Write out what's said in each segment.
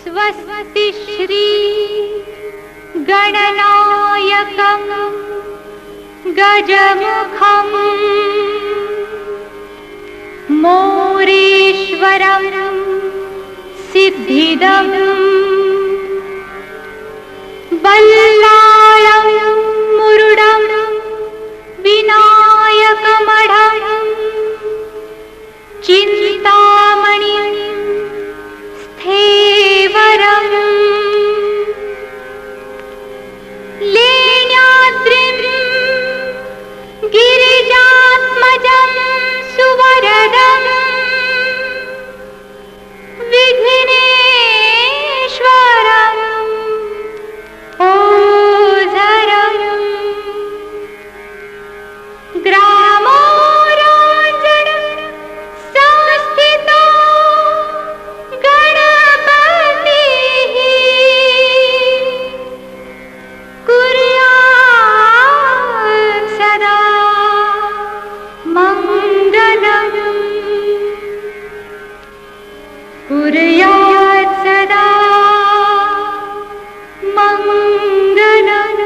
स्वस्ति श्री गणनायकं गजमुखं मोरेश्वरं सिद्धिदं बल्लाळं मुरुडं विनायकमढं चिन्तामणिं स्थेवरं लेण्याद्रिं गिरिजात्मजं सुवरदं विघ्नेश्वरं ओझरं ग्रामोराञ्जनं संस्थितो गणपतिः कुर्यात् सदा मङ्गलम् कुर्यात् सदा मङ्गलम्।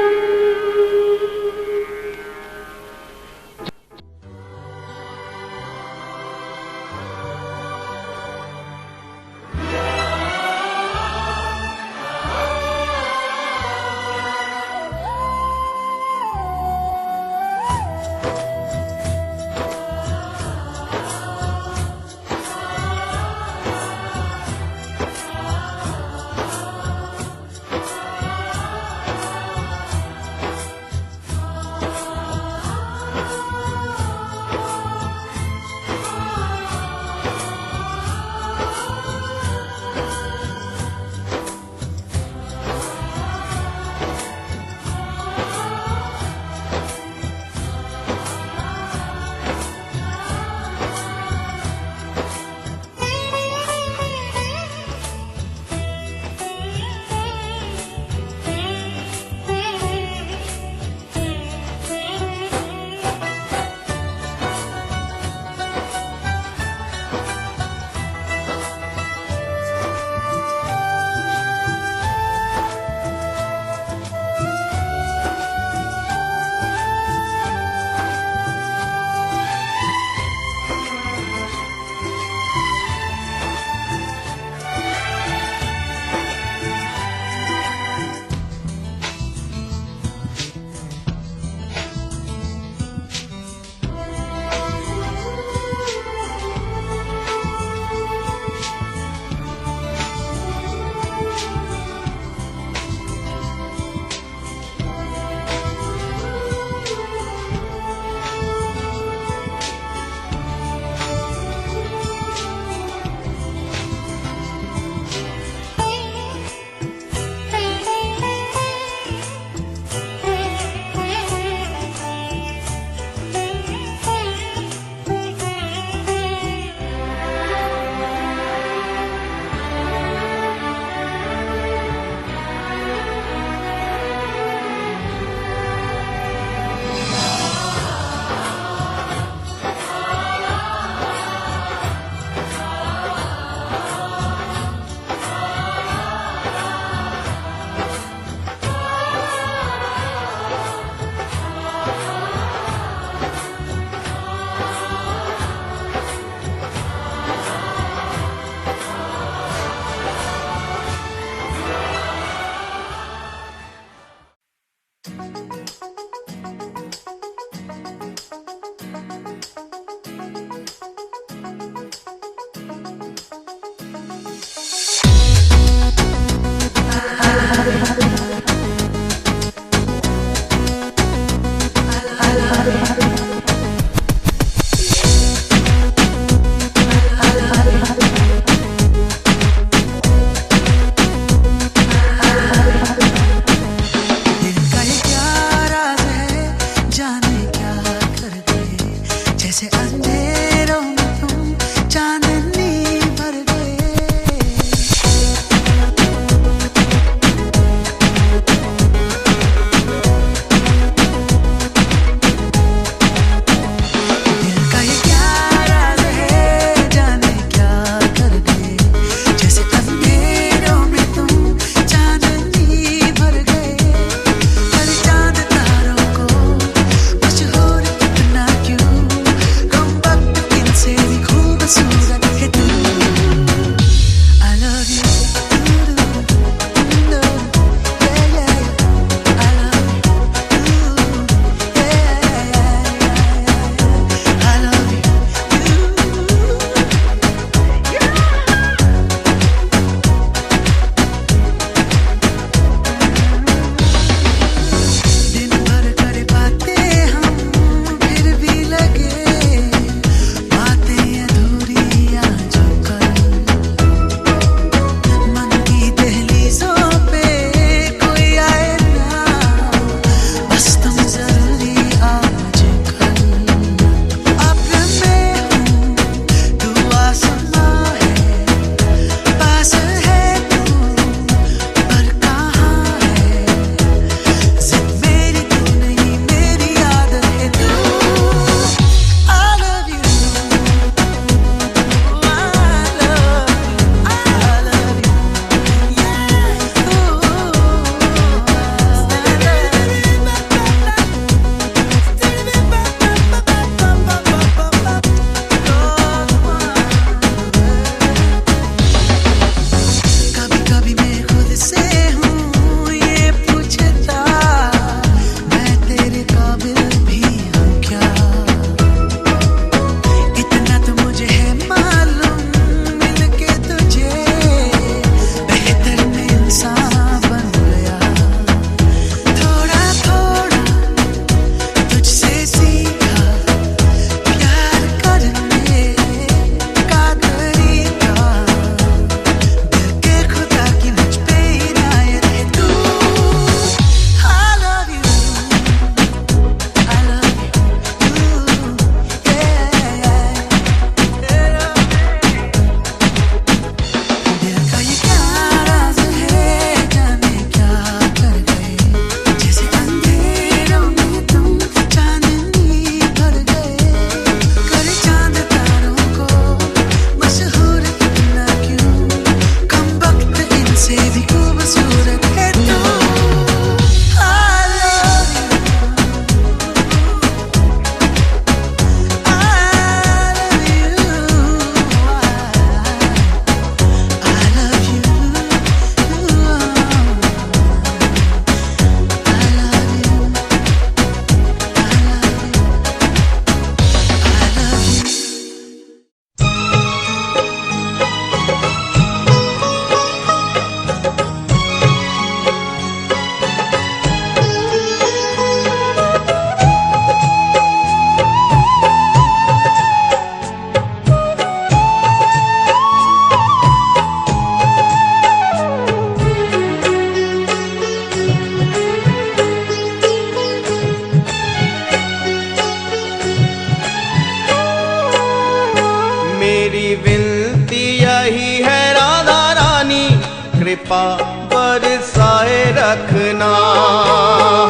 कृपा बरसाए रखना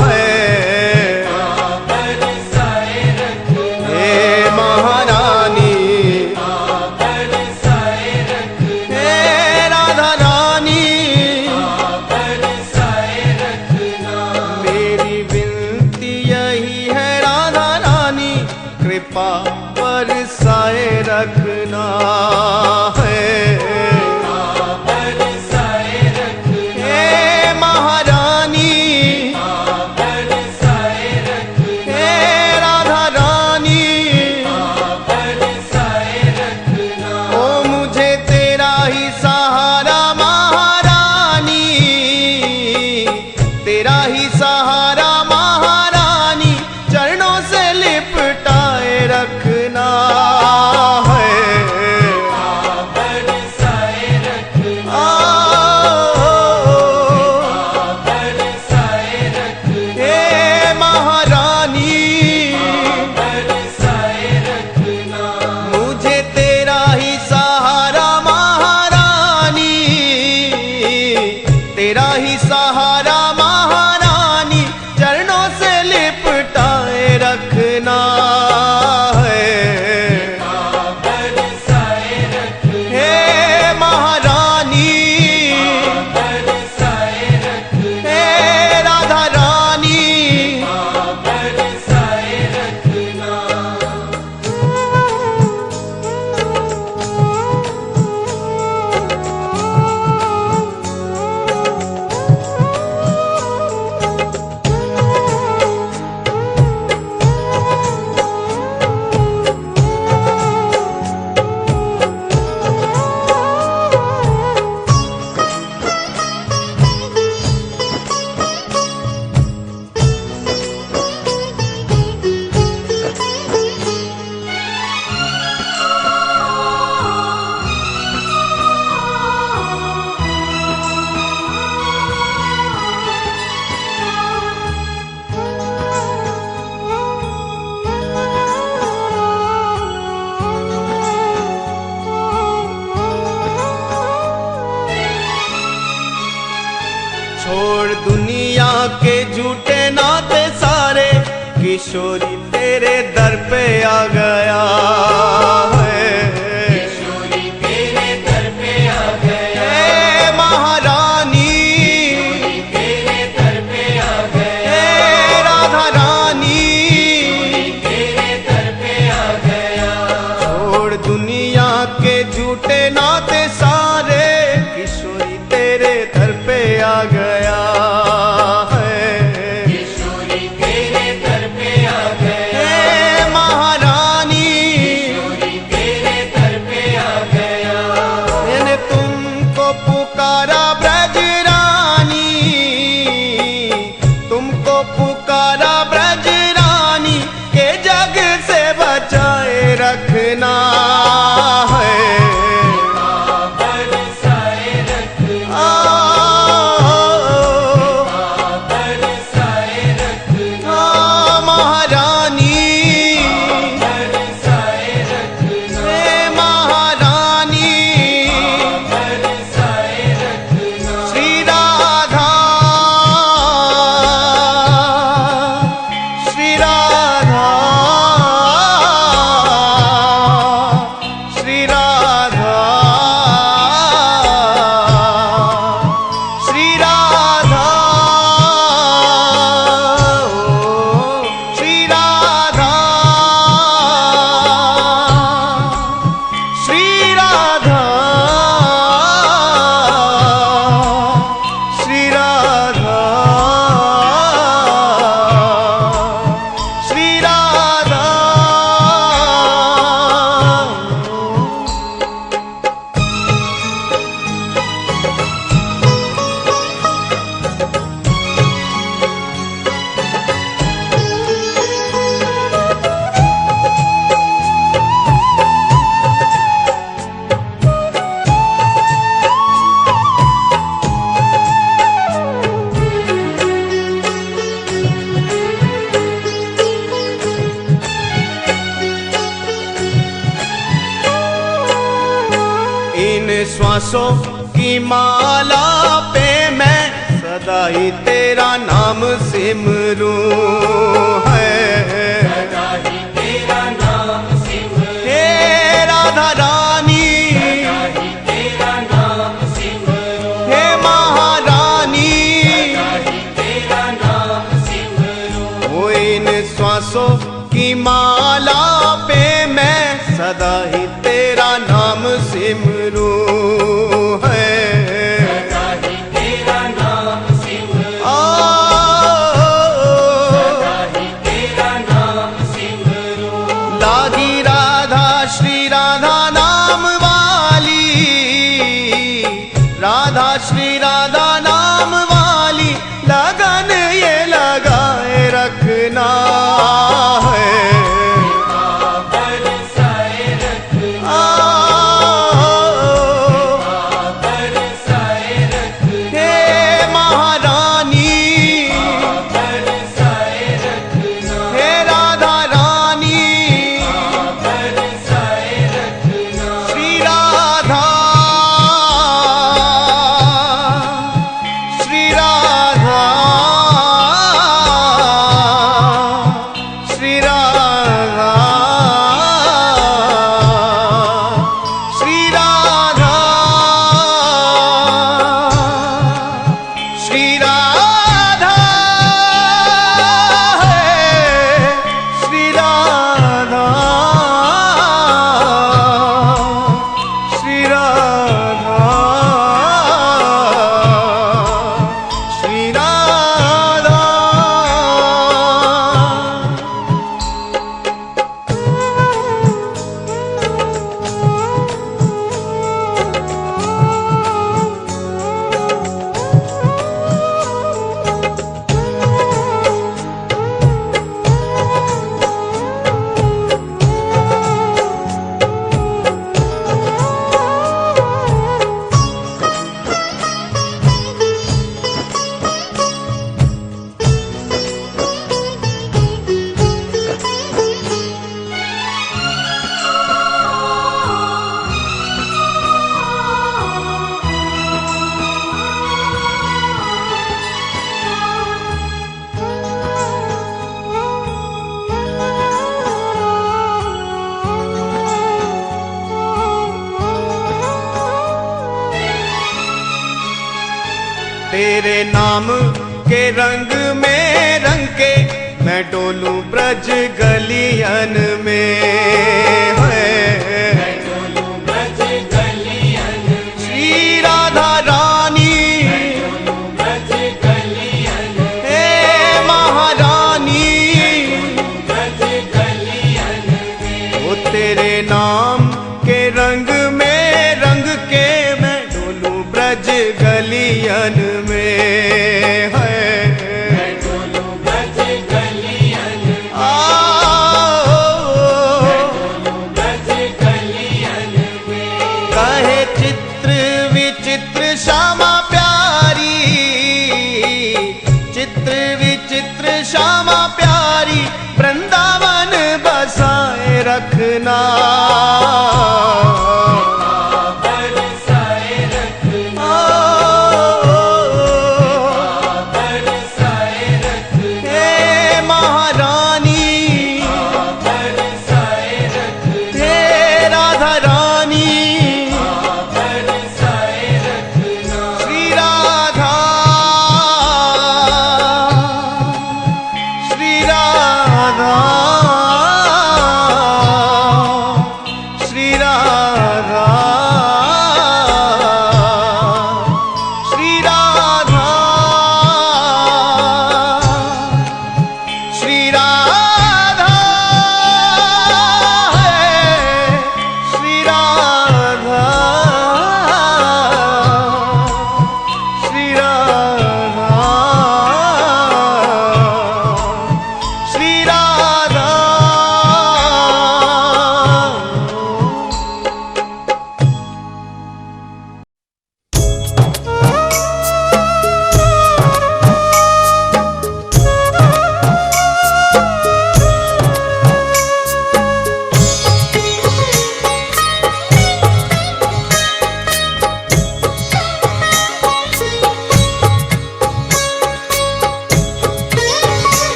है। हे महारानी, हे राधा रानी, मेरी विनती यही है राधा रानी, कृपा बरसाए रखना है। हे महारानी, हे राधा रानी, ओ मुझे तेरा ही सहारा महारानी, तेरा ही सहारा महारानी, चरणों से लिपटाए रखना है। हे महारानी, मुझे तेरा ही सहारा महारानी, तेरा ही सहारा महारानी, चरणों से लिपटाए रखना है। हे महारानी, हे राधा रानी, छोड़ दुनिया के झूठे नाते सारे, किशोरी तेरे दर पे आ गया है। हे महारानी, हे राधा रानी, छोड़ दुनिया के झूठे नाते सारे, किशोरी तेरे दर पे आ गया है। हे महारानी, मैंने तुमको पुकारा ब्रजरानी, तुमको पुकारा ब्रजरानी, के जग से बचाए रखना है। इन श्वासों की माला पे मैं सदा ही तेरा नाम सिमरूं है। सदा ही तेरा नाम सिमरूं, हे राधा रानी, सदा ही तेरा नाम सिमरूं, हे महारानी, सदा ही तेरा नाम सिमरूं। ओ इन श्वासों की माला पे मैं सदा ही तेरा नाम सिमरूं है। सदा ही तेरा नाम सिमरूं, आ, सदा ही तेरा नाम सिमरूं। लागी राधा श्री राधा नाम वाली, राधा श्री राधा नाम वाली, लगन ये लगाए रखना है। बरसाए रखना, आ, बरसाए रखना, हे महारानी, बरसाए रखना, हे राधा रानी, बरसाए रखना। श्री राधा, श्री राधा, श्री राधा, श्री राधा, श्री राधा है, श्री राधा, श्री राधा, श्री राधा। तेरे नाम के रंग में रंग के मैं डोलूं ब्रज गलियन में है। डोलूं ब्रज गलियन में, श्री राधा रानी, डोलूं ब्रज गलियन में, हे महारानी, ब्रज गलियन में। वो तेरे नाम के रंग में रंग के मैं डोलूं ब्रज गलियन में है। डोलूं ब्रज गलियन में, आ, डोलूं ब्रज गलियन में। कहे चित्र विचित्र श्यामा प्यारी, चित्र विचित्र श्यामा प्यारी, वृंदावन बसाए रखना। बरसाए रखना, बरसाए रखना, हे महारानी, बरसाए रखना, हे राधा रानी, बरसाए रखना। श्री राधा, श्री राधा,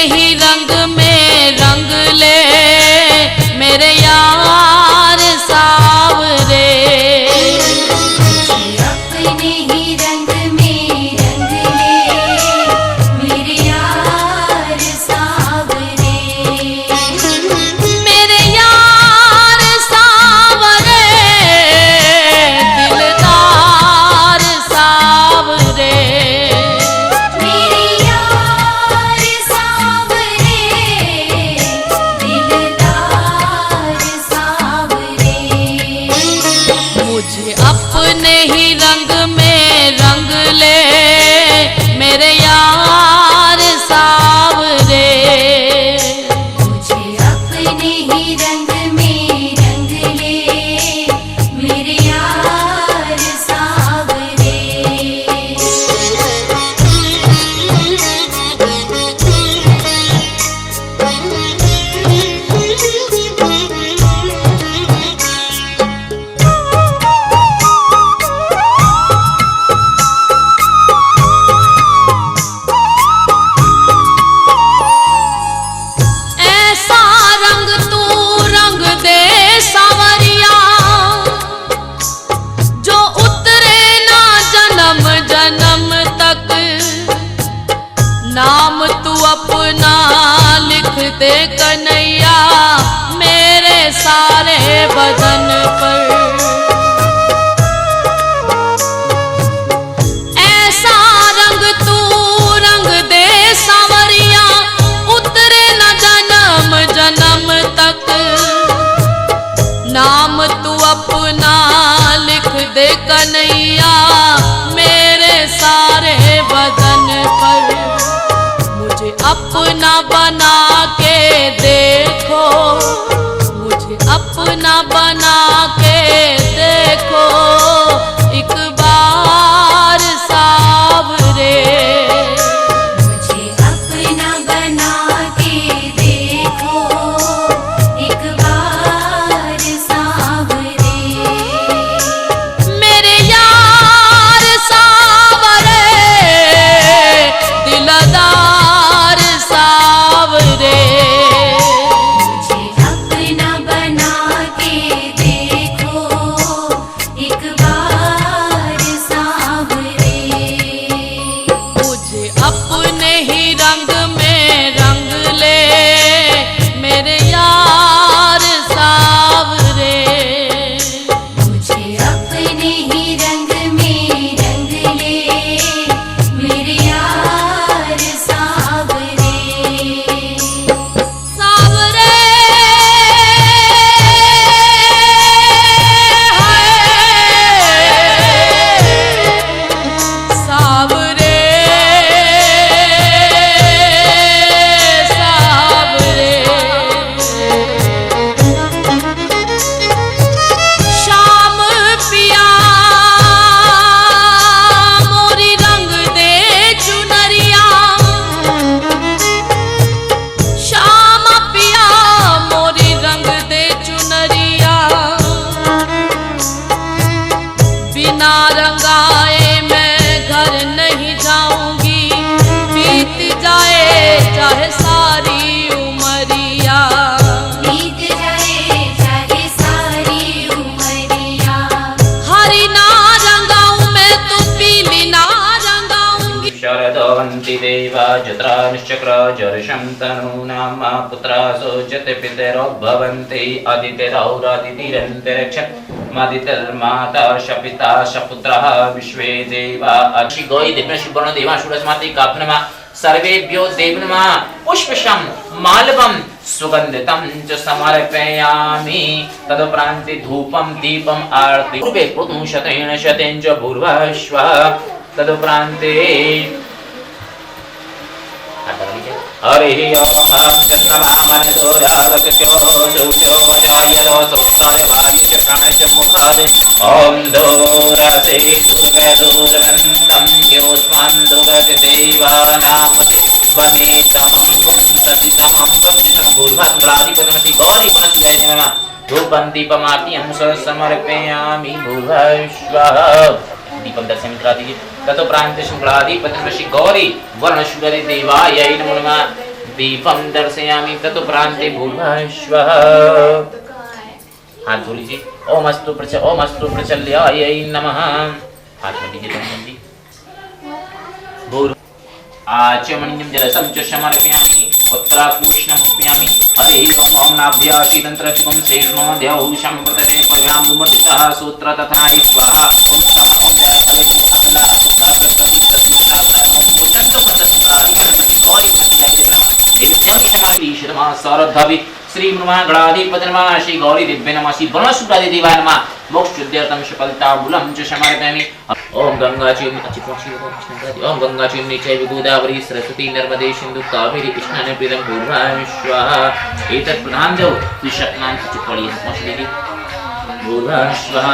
ही रंग में रंग ले मेरे यार सावरे। अपने ही रंग में रंग ले मेरे यार सावरे। मेरे यार सावरे दिलदार सावरे। मेरे यार सावरे दिलदार सावरे। मुझे अपने ही रंग में रंग ले मेरे यार सावरे। मुझे अपने ही रंग में रंग ले मेरे यार सावरे। ऐसा रंग तू रंग दे सावरिया जो उतरे ना जन्म जन्म तक। नाम तू अपना लिख दे कन्हैया मेरे सारे बदन पर। ऐसा रंग तू रंग दे सावरिया उतरे न जन्म जन्म तक। नाम तू अपना लिख दे कन्हैया मेरे सारे बदन पर। मुझे अपना बना के देखो, मुझे अपना बना के देखो एक बार सावरे। मुझे अपना बना के देखो एक बार सावरे। मेरे यार सावरे दिलदार सावरे। मुझे अपना बना के देखो एक बार सावरे। मुझे अपने ही रंग में रंग ले मेरे यार सावरे। मुझे अपने ही रंग में रंग ले मेरे यार सावरे। सावरे सावरे सावरे। शाम पिया मोरी रंग दे चुनरिया। श्याम पिया मोरी रंग दे चुनरिया। बिना रंगाए मैं घर नहीं जाऊंगी, बीत जाए चाहे सारी उमरिया। बीत जाए चाहे सारी उमरिया। हरी ना रंगाऊं मैं तो पीली ना रंगाऊंगी। शरदवन्ति देवा जत्रा निश्चक्र जर्षं तनूनां पुत्रा सोचते पितरोद्भवन्ति अदितिरौरदितिरन्तरिक्षत् मादितिर्माता शपिता शपुत्रः विश्वे देवा। अक्षि गौरी देव्य शिवर्ण देवा शूरस्माति काप्नमा सर्वेभ्यो देवनमा पुष्पशं मालवं सुगन्धितं च समर्पयामि। तदुपरान्ते धूपं दीपम् आरति पूर्वे कृतं शतेन शतेन च भूर्भुवः। तदुपरान्ते हरिः ओम चन्द्रमा मनसो रागकृत्यो सूर्यो मजायलो सोत्ताय वायुश्च प्राणश्च मुखादि। ॐ दूरसे दुर्गे दूरगन्तं योऽस्मान् दुर्गति देवानामति वने तमं पुंसति तमं पवित्रं भूर्भद्राधिपतिमसि गौरीपनसुते नमः। धूपं दीपमार्तिं समर्पयामि भूर्भुवः। दीपक दर्शन करा दीजिए। ततोपरांत शुक्लाधिपति श्री गौरी वर्णशुगरि देवायै नमो नमः। दीपम दर्शयामि ततोपरान्ते भूर्भुवः स्वः। हाथ धो लीजिए। ओम अस्तु प्रचल्यायै नमः। हाथ में लीजिए दोनों जी। भूर् आचमनीयं जलसं च समर्पयामि पत्रापूष्णमुपयामि। हरिः ओम ओम नाभ्याशीतन्त्रचुकं शेषणो देवहुषं प्रतते पर्यामुमर्दितः सूत्र तथा स्वाहा। ओम समः ओम जयकलिमुखकला सुप्ताप्रतति तद्विष्टाप्तनों तत्तुप्रतस्मादि गणपति गौरी भक्तियाय नमः। देव्यं समाधि शर्मा सरद्धवि श्री गणाधिपति नमः। श्री गौरी दिव्य नमः। श्री वनशुद्धादि देवाय नमः। मोक्षुद्यर्थं शकलताम्बूलं च समर्पयामि। ओम गंगा चिन्नी चैव गोदावरी सरस्वती नर्मदे सिंधु कावेरी कृष्णा प्रीतम भूर्भुवः स्वः। एतत् प्रधान जो विशक्नां च पढ़िए पहुंच लेगी। भूर्भुवः स्वः।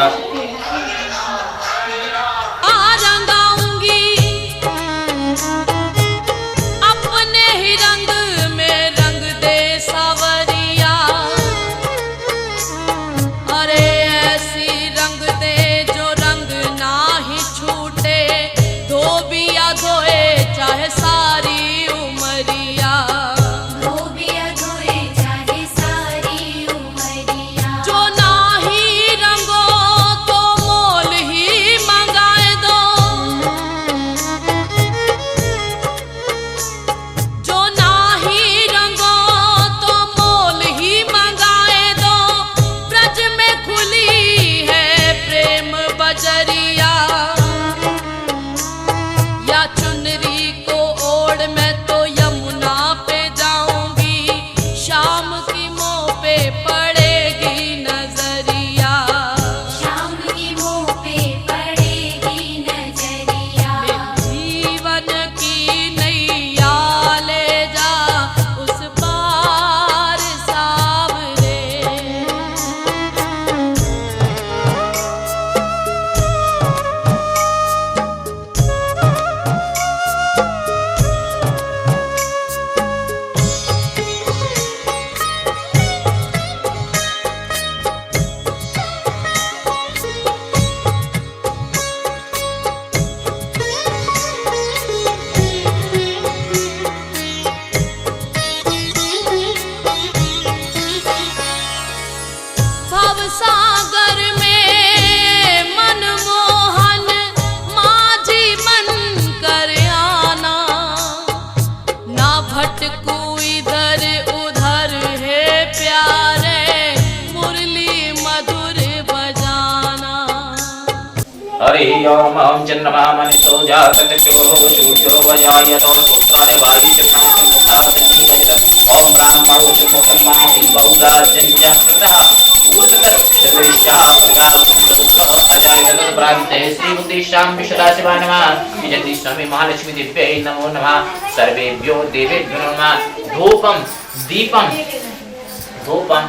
हरि ओम ओम चंद्रमा मनितो जातचक्षुः सूर्यो वयायतो सूत्रादे वायुचक्रांत मुखाग्नि वजत ओम ब्राह्मणो चंद्रकर्माणि बहुराजन्यं कृतः भूततत्त्वेष्टा प्रजापतिः अजायत ब्राह्मणे श्रीमुक्तिशां विशदाशिवाय नमः। विजयति स्वामी महालक्ष्मी दिव्यै नमो नमः। सर्वेभ्यो देवेभ्यो नमः। धूपम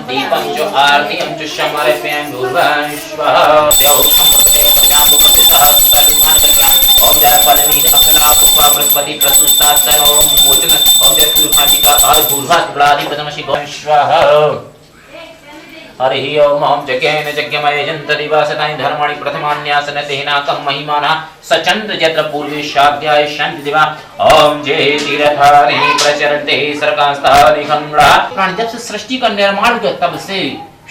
दीपम जो आरती हम जो समर्पयामि भूर्भुवः स्वः। देव संपते प्रजामुपतितः सर्वमानकः ओम जय पालनी अखिला पुष्पा बृहस्पति प्रसूता सर्व मोचन ओम जय तुलफाटिका और भूर्भुवः गणाधिपति नमः। शिवाय स्वः। हरि ओम ओम जज्ञेन यज्ञमय जंत दिवासतानि धर्माणि प्रथमान्यासन तेनाकं महिमानः सचंद्र जत्र पूर्वे शाध्याय शांति दिवा ओम जय तीर्थानि प्रचरन्ते सरकास्तानि खंडा। प्राण जब से सृष्टि का निर्माण हुआ तब से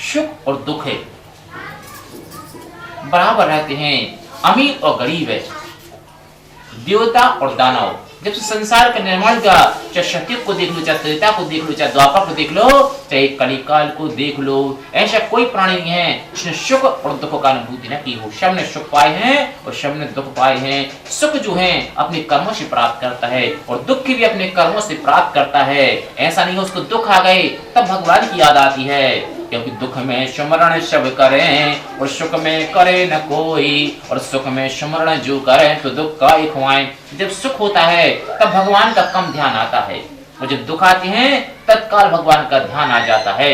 सुख और दुख है बराबर रहते हैं, अमीर और गरीब है, देवता और दानव। जब से संसार का निर्माण का, चाहे सत्ययुग को देख लो, चाहे त्रेता को देख लो, चाहे द्वापर को देख लो, चाहे कलिकाल को देख लो, ऐसा कोई प्राणी नहीं है जिसने सुख और दुख का अनुभूति न की हो। सब ने सुख पाए हैं और सब ने दुख पाए हैं। सुख जो है अपने कर्मों से प्राप्त करता है और दुख भी अपने कर्मों से प्राप्त करता है। ऐसा नहीं है उसको दुख आ गए तब भगवान की याद आती है, क्योंकि दुख में स्मरण सब करें और सुख में करे न कोई, और सुख में स्मरण जो करें तो दुख का एक हुआएं। जब सुख होता है तब भगवान का कम ध्यान आता है और जब दुख आते हैं तत्काल भगवान का ध्यान आ जाता है।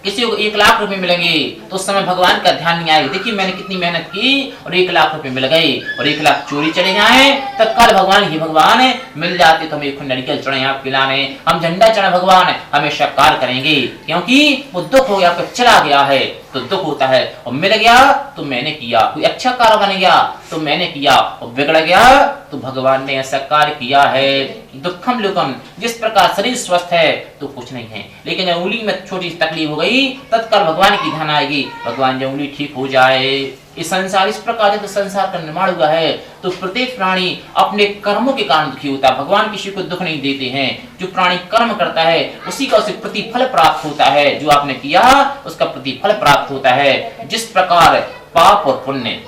किसी को 1 लाख रुपए मिलेंगे तो उस समय भगवान का ध्यान नहीं आएगा, देखिए मैंने कितनी मेहनत की और 1 लाख रुपए मिल गए, और 1 लाख चोरी चले जाए तत्काल भगवान ही भगवान है, मिल जाते तो हम 1 नारियल चढ़े आप पिलाने, हम झंडा चढ़े भगवान हमेशा कार्य करेंगे, क्योंकि वो दुख हो गया चला गया है तो दुख होता है, और मिल गया तो मैंने किया, कोई अच्छा कार्य बन गया तो मैंने किया और बिगड़ गया, तो भगवान ने ऐसा कार्य किया है। दुखम लुकम, जिस प्रकार शरीर स्वस्थ है तो कुछ नहीं है, लेकिन जब उंगली में छोटी सी तकलीफ हो गई तत्काल भगवान की ध्यान आएगी, भगवान जब उंगली ठीक हो जाए। इस संसार इस प्रकार है, तो संसार का निर्माण हुआ है। तो प्रत्येक प्राणी अपने कर्मों के कारण दुखी होता है, भगवान किसी को दुख नहीं देते हैं। जो प्राणी कर्म करता है उसी का उसे प्रतिफल प्राप्त होता है, जो आपने किया उसका प्रतिफल प्राप्त होता है। जिस प्रकार पाप और पुण्य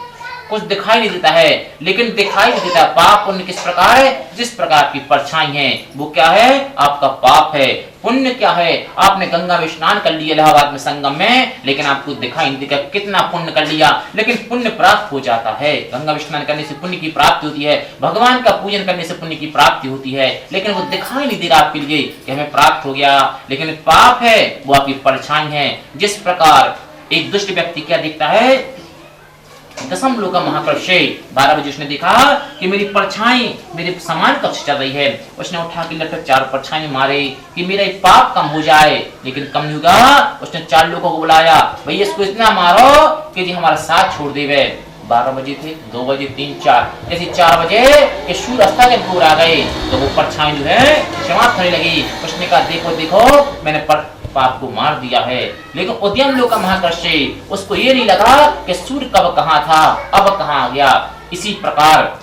कुछ दिखाई नहीं देता है, लेकिन दिखाई नहीं देता पाप पुण्य किस प्रकार है, जिस प्रकार की परछाई है वो क्या है, आपका पाप है। पुण्य क्या है, आपने गंगा में स्नान कर लिया इलाहाबाद में संगम में, लेकिन आपको दिखाई नहीं देगा कितना पुण्य कर लिया, लेकिन पुण्य प्राप्त हो जाता है। गंगा में स्नान करने से पुण्य की प्राप्ति होती है, भगवान का पूजन करने से पुण्य की प्राप्ति होती है, लेकिन वो दिखाई नहीं दे रहा आपके लिए कि हमें प्राप्त हो गया। लेकिन पाप है वो आपकी परछाई है। जिस प्रकार एक दुष्ट व्यक्ति क्या दिखता है, दशम लोक महाकर्षे, 12 बजे उसने देखा कि मेरी परछाई मेरे समान कक्ष चल रही है, उसने उठा के लटक 4 परछाई मारे कि मेरा पाप कम हो जाए, लेकिन कम नहीं होगा। उसने 4 लोगों को बुलाया, भैया इसको इतना मारो कि जी हमारा साथ छोड़ देवे। 12 बजे थे, 2 बजे, 3, 4, जैसे 4 बजे के सूर्य अस्ता के दूर आ गए तो वो परछाई जो है समाप्त होने लगी। उसने कहा देखो देखो मैंने पाप को मार दिया है, लेकिन उद्यम लोक महाकर्षे, उसको ये नहीं लगा कि सूर्य कब कहाँ था अब कहाँ आ गया। इसी प्रकार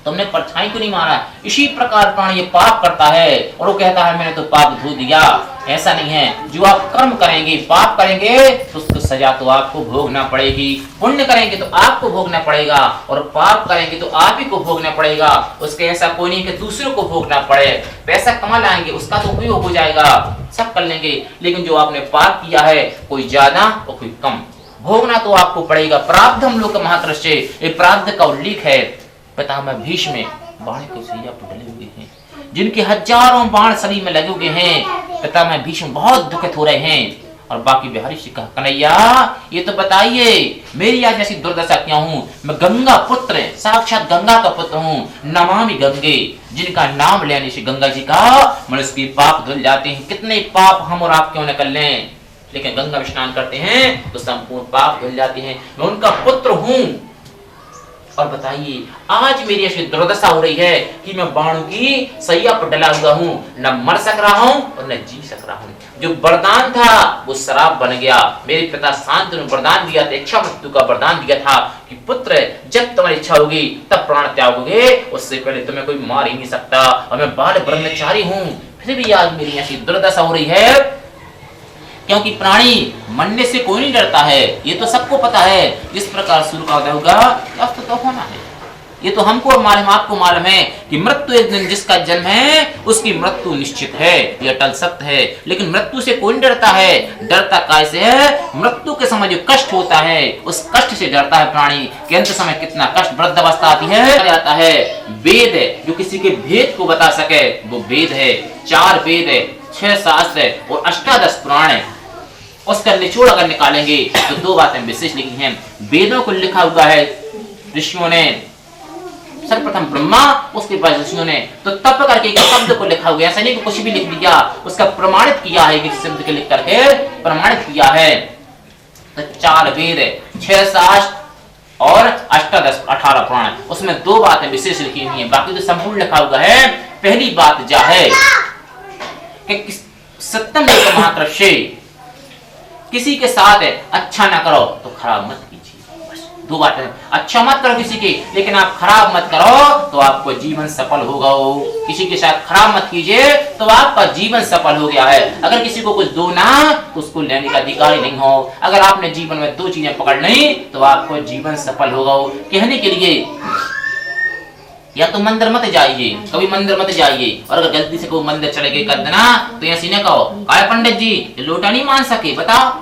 तुमने परछाई को नहीं मारा, इसी प्रकार प्राणी ये पाप करता है और वो कहता है मैंने तो पाप धो दिया। ऐसा नहीं है, जो आप कर्म करेंगे पाप करेंगे तो उसको सजा तो आपको भोगना पड़ेगी, पुण्य करेंगे तो आपको भोगना पड़ेगा, और पाप करेंगे तो आप ही को भोगना पड़ेगा। उसके ऐसा कोई नहीं कि दूसरों को भोगना पड़े। पैसा कमा लाएंगे उसका तो उपयोग हो जाएगा, सब कर लेंगे, लेकिन जो आपने पाप किया है कोई ज्यादा और कोई कम, भोगना तो आपको पड़ेगा। प्रारब्धम लोक महाकर्षे, ये प्रारब्ध का उल्लेख है। पितामह भीष्म में बाण के सैया पर डले हुए हैं, जिनके हजारों बाण शरीर में लगे हुए हैं। पितामह भीष्म बहुत दुखित हो रहे हैं, और बाकी बिहारी से कहा कन्हैया ये तो बताइए मेरी आज ऐसी दुर्दशा क्यों हूँ। मैं गंगा पुत्र, साक्षात गंगा का पुत्र हूँ, नमामि गंगे, जिनका नाम लेने से गंगा जी का मनुष्य के पाप धुल जाते हैं। कितने पाप हम और आप क्यों न कर लें, लेकिन गंगा में स्नान करते हैं तो संपूर्ण पाप धुल जाते हैं। मैं उनका पुत्र हूँ। और बताइए आज मेरी ऐसी दुर्दशा हो रही है कि मैं बाणों की सैया पर डला हुआ हूँ, न मर सक रहा हूँ और न जी सक रहा हूँ। जो वरदान था वो शराब बन गया। मेरे पिता शांत ने वरदान दिया था, इच्छा मृत्यु का वरदान दिया था कि पुत्र जब तुम्हारी इच्छा होगी तब प्राण त्यागोगे, उससे पहले तुम्हें कोई मार ही नहीं सकता। और मैं बाल ब्रह्मचारी हूँ, फिर भी आज मेरी ऐसी दुर्दशा हो रही है, क्योंकि प्राणी मरने से कोई नहीं डरता है, ये तो सबको पता है। जिस प्रकार सूर्य का उदय होगा अस्त तो होना है, ये तो हमको मालूम, आपको मालूम है कि मृत्यु एक दिन जिसका जन्म है उसकी मृत्यु निश्चित है, यह अटल सत्य है। लेकिन मृत्यु से कौन डरता है, डरता कैसे है, मृत्यु के समय जो कष्ट होता है उस कष्ट से डरता है प्राणी। कि अंत समय कितना कष्ट, वृद्धावस्था आती है, जाता है। वेद है जो किसी के भेद को बता सके वो वेद है। 4 वेद है, 6 शास्त्र है और 18 पुराण है। उसका निचोड़ अगर निकालेंगे तो 2 बातें विशेष लिखी हैं। वेदों को लिखा हुआ है ऋषियों ने, सर्वप्रथम ब्रह्मा, उसके बाद ऋषियों ने तो तप करके एक शब्द को लिखा हुआ है। ऐसा नहीं कि कुछ भी लिख दिया, उसका प्रमाणित किया है, किसी शब्द के लिख करके प्रमाणित किया है। तो 4 वेद है, 6 शास्त्र और 18 पुराण, उसमें 2 बातें विशेष लिखी हुई है, बाकी तो संपूर्ण लिखा हुआ है। पहली बात क्या है कि सत्यम लोक महाकर्षे, किसी के साथ अच्छा ना करो तो खराब मत कीजिए। बस 2 बातें, अच्छा मत करो किसी के, लेकिन आप खराब मत करो तो आपको जीवन सफल होगा। किसी के साथ खराब मत कीजिए तो आपका जीवन सफल हो गया है। अगर किसी को कुछ दो ना तो उसको लेने का अधिकार ही नहीं हो। अगर आपने जीवन में 2 चीजें पकड़ ली तो आपको जीवन सफल होगा। कहने के लिए या तो मंदिर मत जाइए, कभी मंदिर मत जाइए, और अगर गलती से कोई मंदिर चले गए कर देना तो ऐसे न कहो काय पंडित जी लोटा नहीं मान सके, बताओ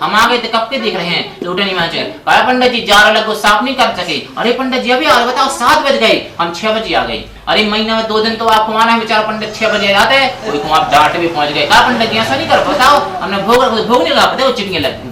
हम आ गए थे कब के देख रहे हैं लोटा नहीं मान सके। काय पंडित जी जार अलग को साफ नहीं कर सके, अरे पंडित जी अभी आ बताओ 7 बज गए, हम 6 बजे आ गए। अरे महीना में 2 दिन तो आपको माना है, बेचारा पंडित 6 बजे आते हैं, कोई को आप डांट भी पहुंच गए। काय पंडित जी ऐसा नहीं कर, बताओ हमने भोग नहीं लगा पता वो चिड़िया लग।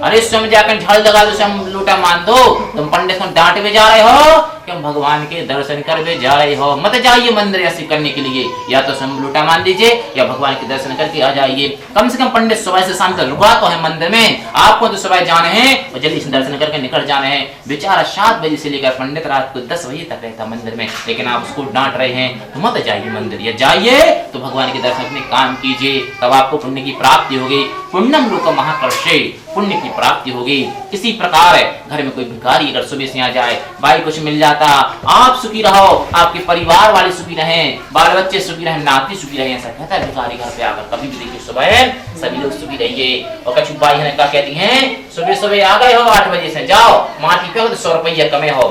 अरे स्वयं जाकर झाड़ लगा दो, स्वयं लोटा मान दो, तुम पंडित को डांट भी जा रहे हो कि हम भगवान के दर्शन करके जा रहे हो, मत जाइए मंदिर ऐसे करने के लिए, या तो स्वयं लूटा मान लीजिए या भगवान के दर्शन करके आ जाइए। कम से कम पंडित सुबह से शाम तक रुका तो है मंदिर में, आपको तो सुबह जाना है और जल्दी से दर्शन करके निकल जाना है। बेचारा 7 बजे से लेकर पंडित रात को 10 बजे तक रहता मंदिर में, लेकिन आप उसको डांट रहे हैं तो मत जाइए मंदिर, या जाइए तो भगवान के दर्शन अपने काम कीजिए, तब आपको पुण्य की प्राप्ति होगी। पुण्यम लोकम महाकर्षे, पुण्य की प्राप्ति होगी। इसी प्रकार घर में कोई भिखारी अगर सुबह से आ जाए, भाई कुछ मिल जाता, आप सुखी रहो, आपके परिवार वाले सुखी रहें, बाल बच्चे सुखी रहें, नाती सुखी रहें, ऐसा कहता है भिखारी घर पे आकर। कभी भी देखिए सुबह सभी लोग सुखी रहिए। और कछु बाई है क्या कहती हैं, सुबह सुबह आ गए हो 8 बजे से, जाओ माटी पे हो तो 100 रुपया कमे हो।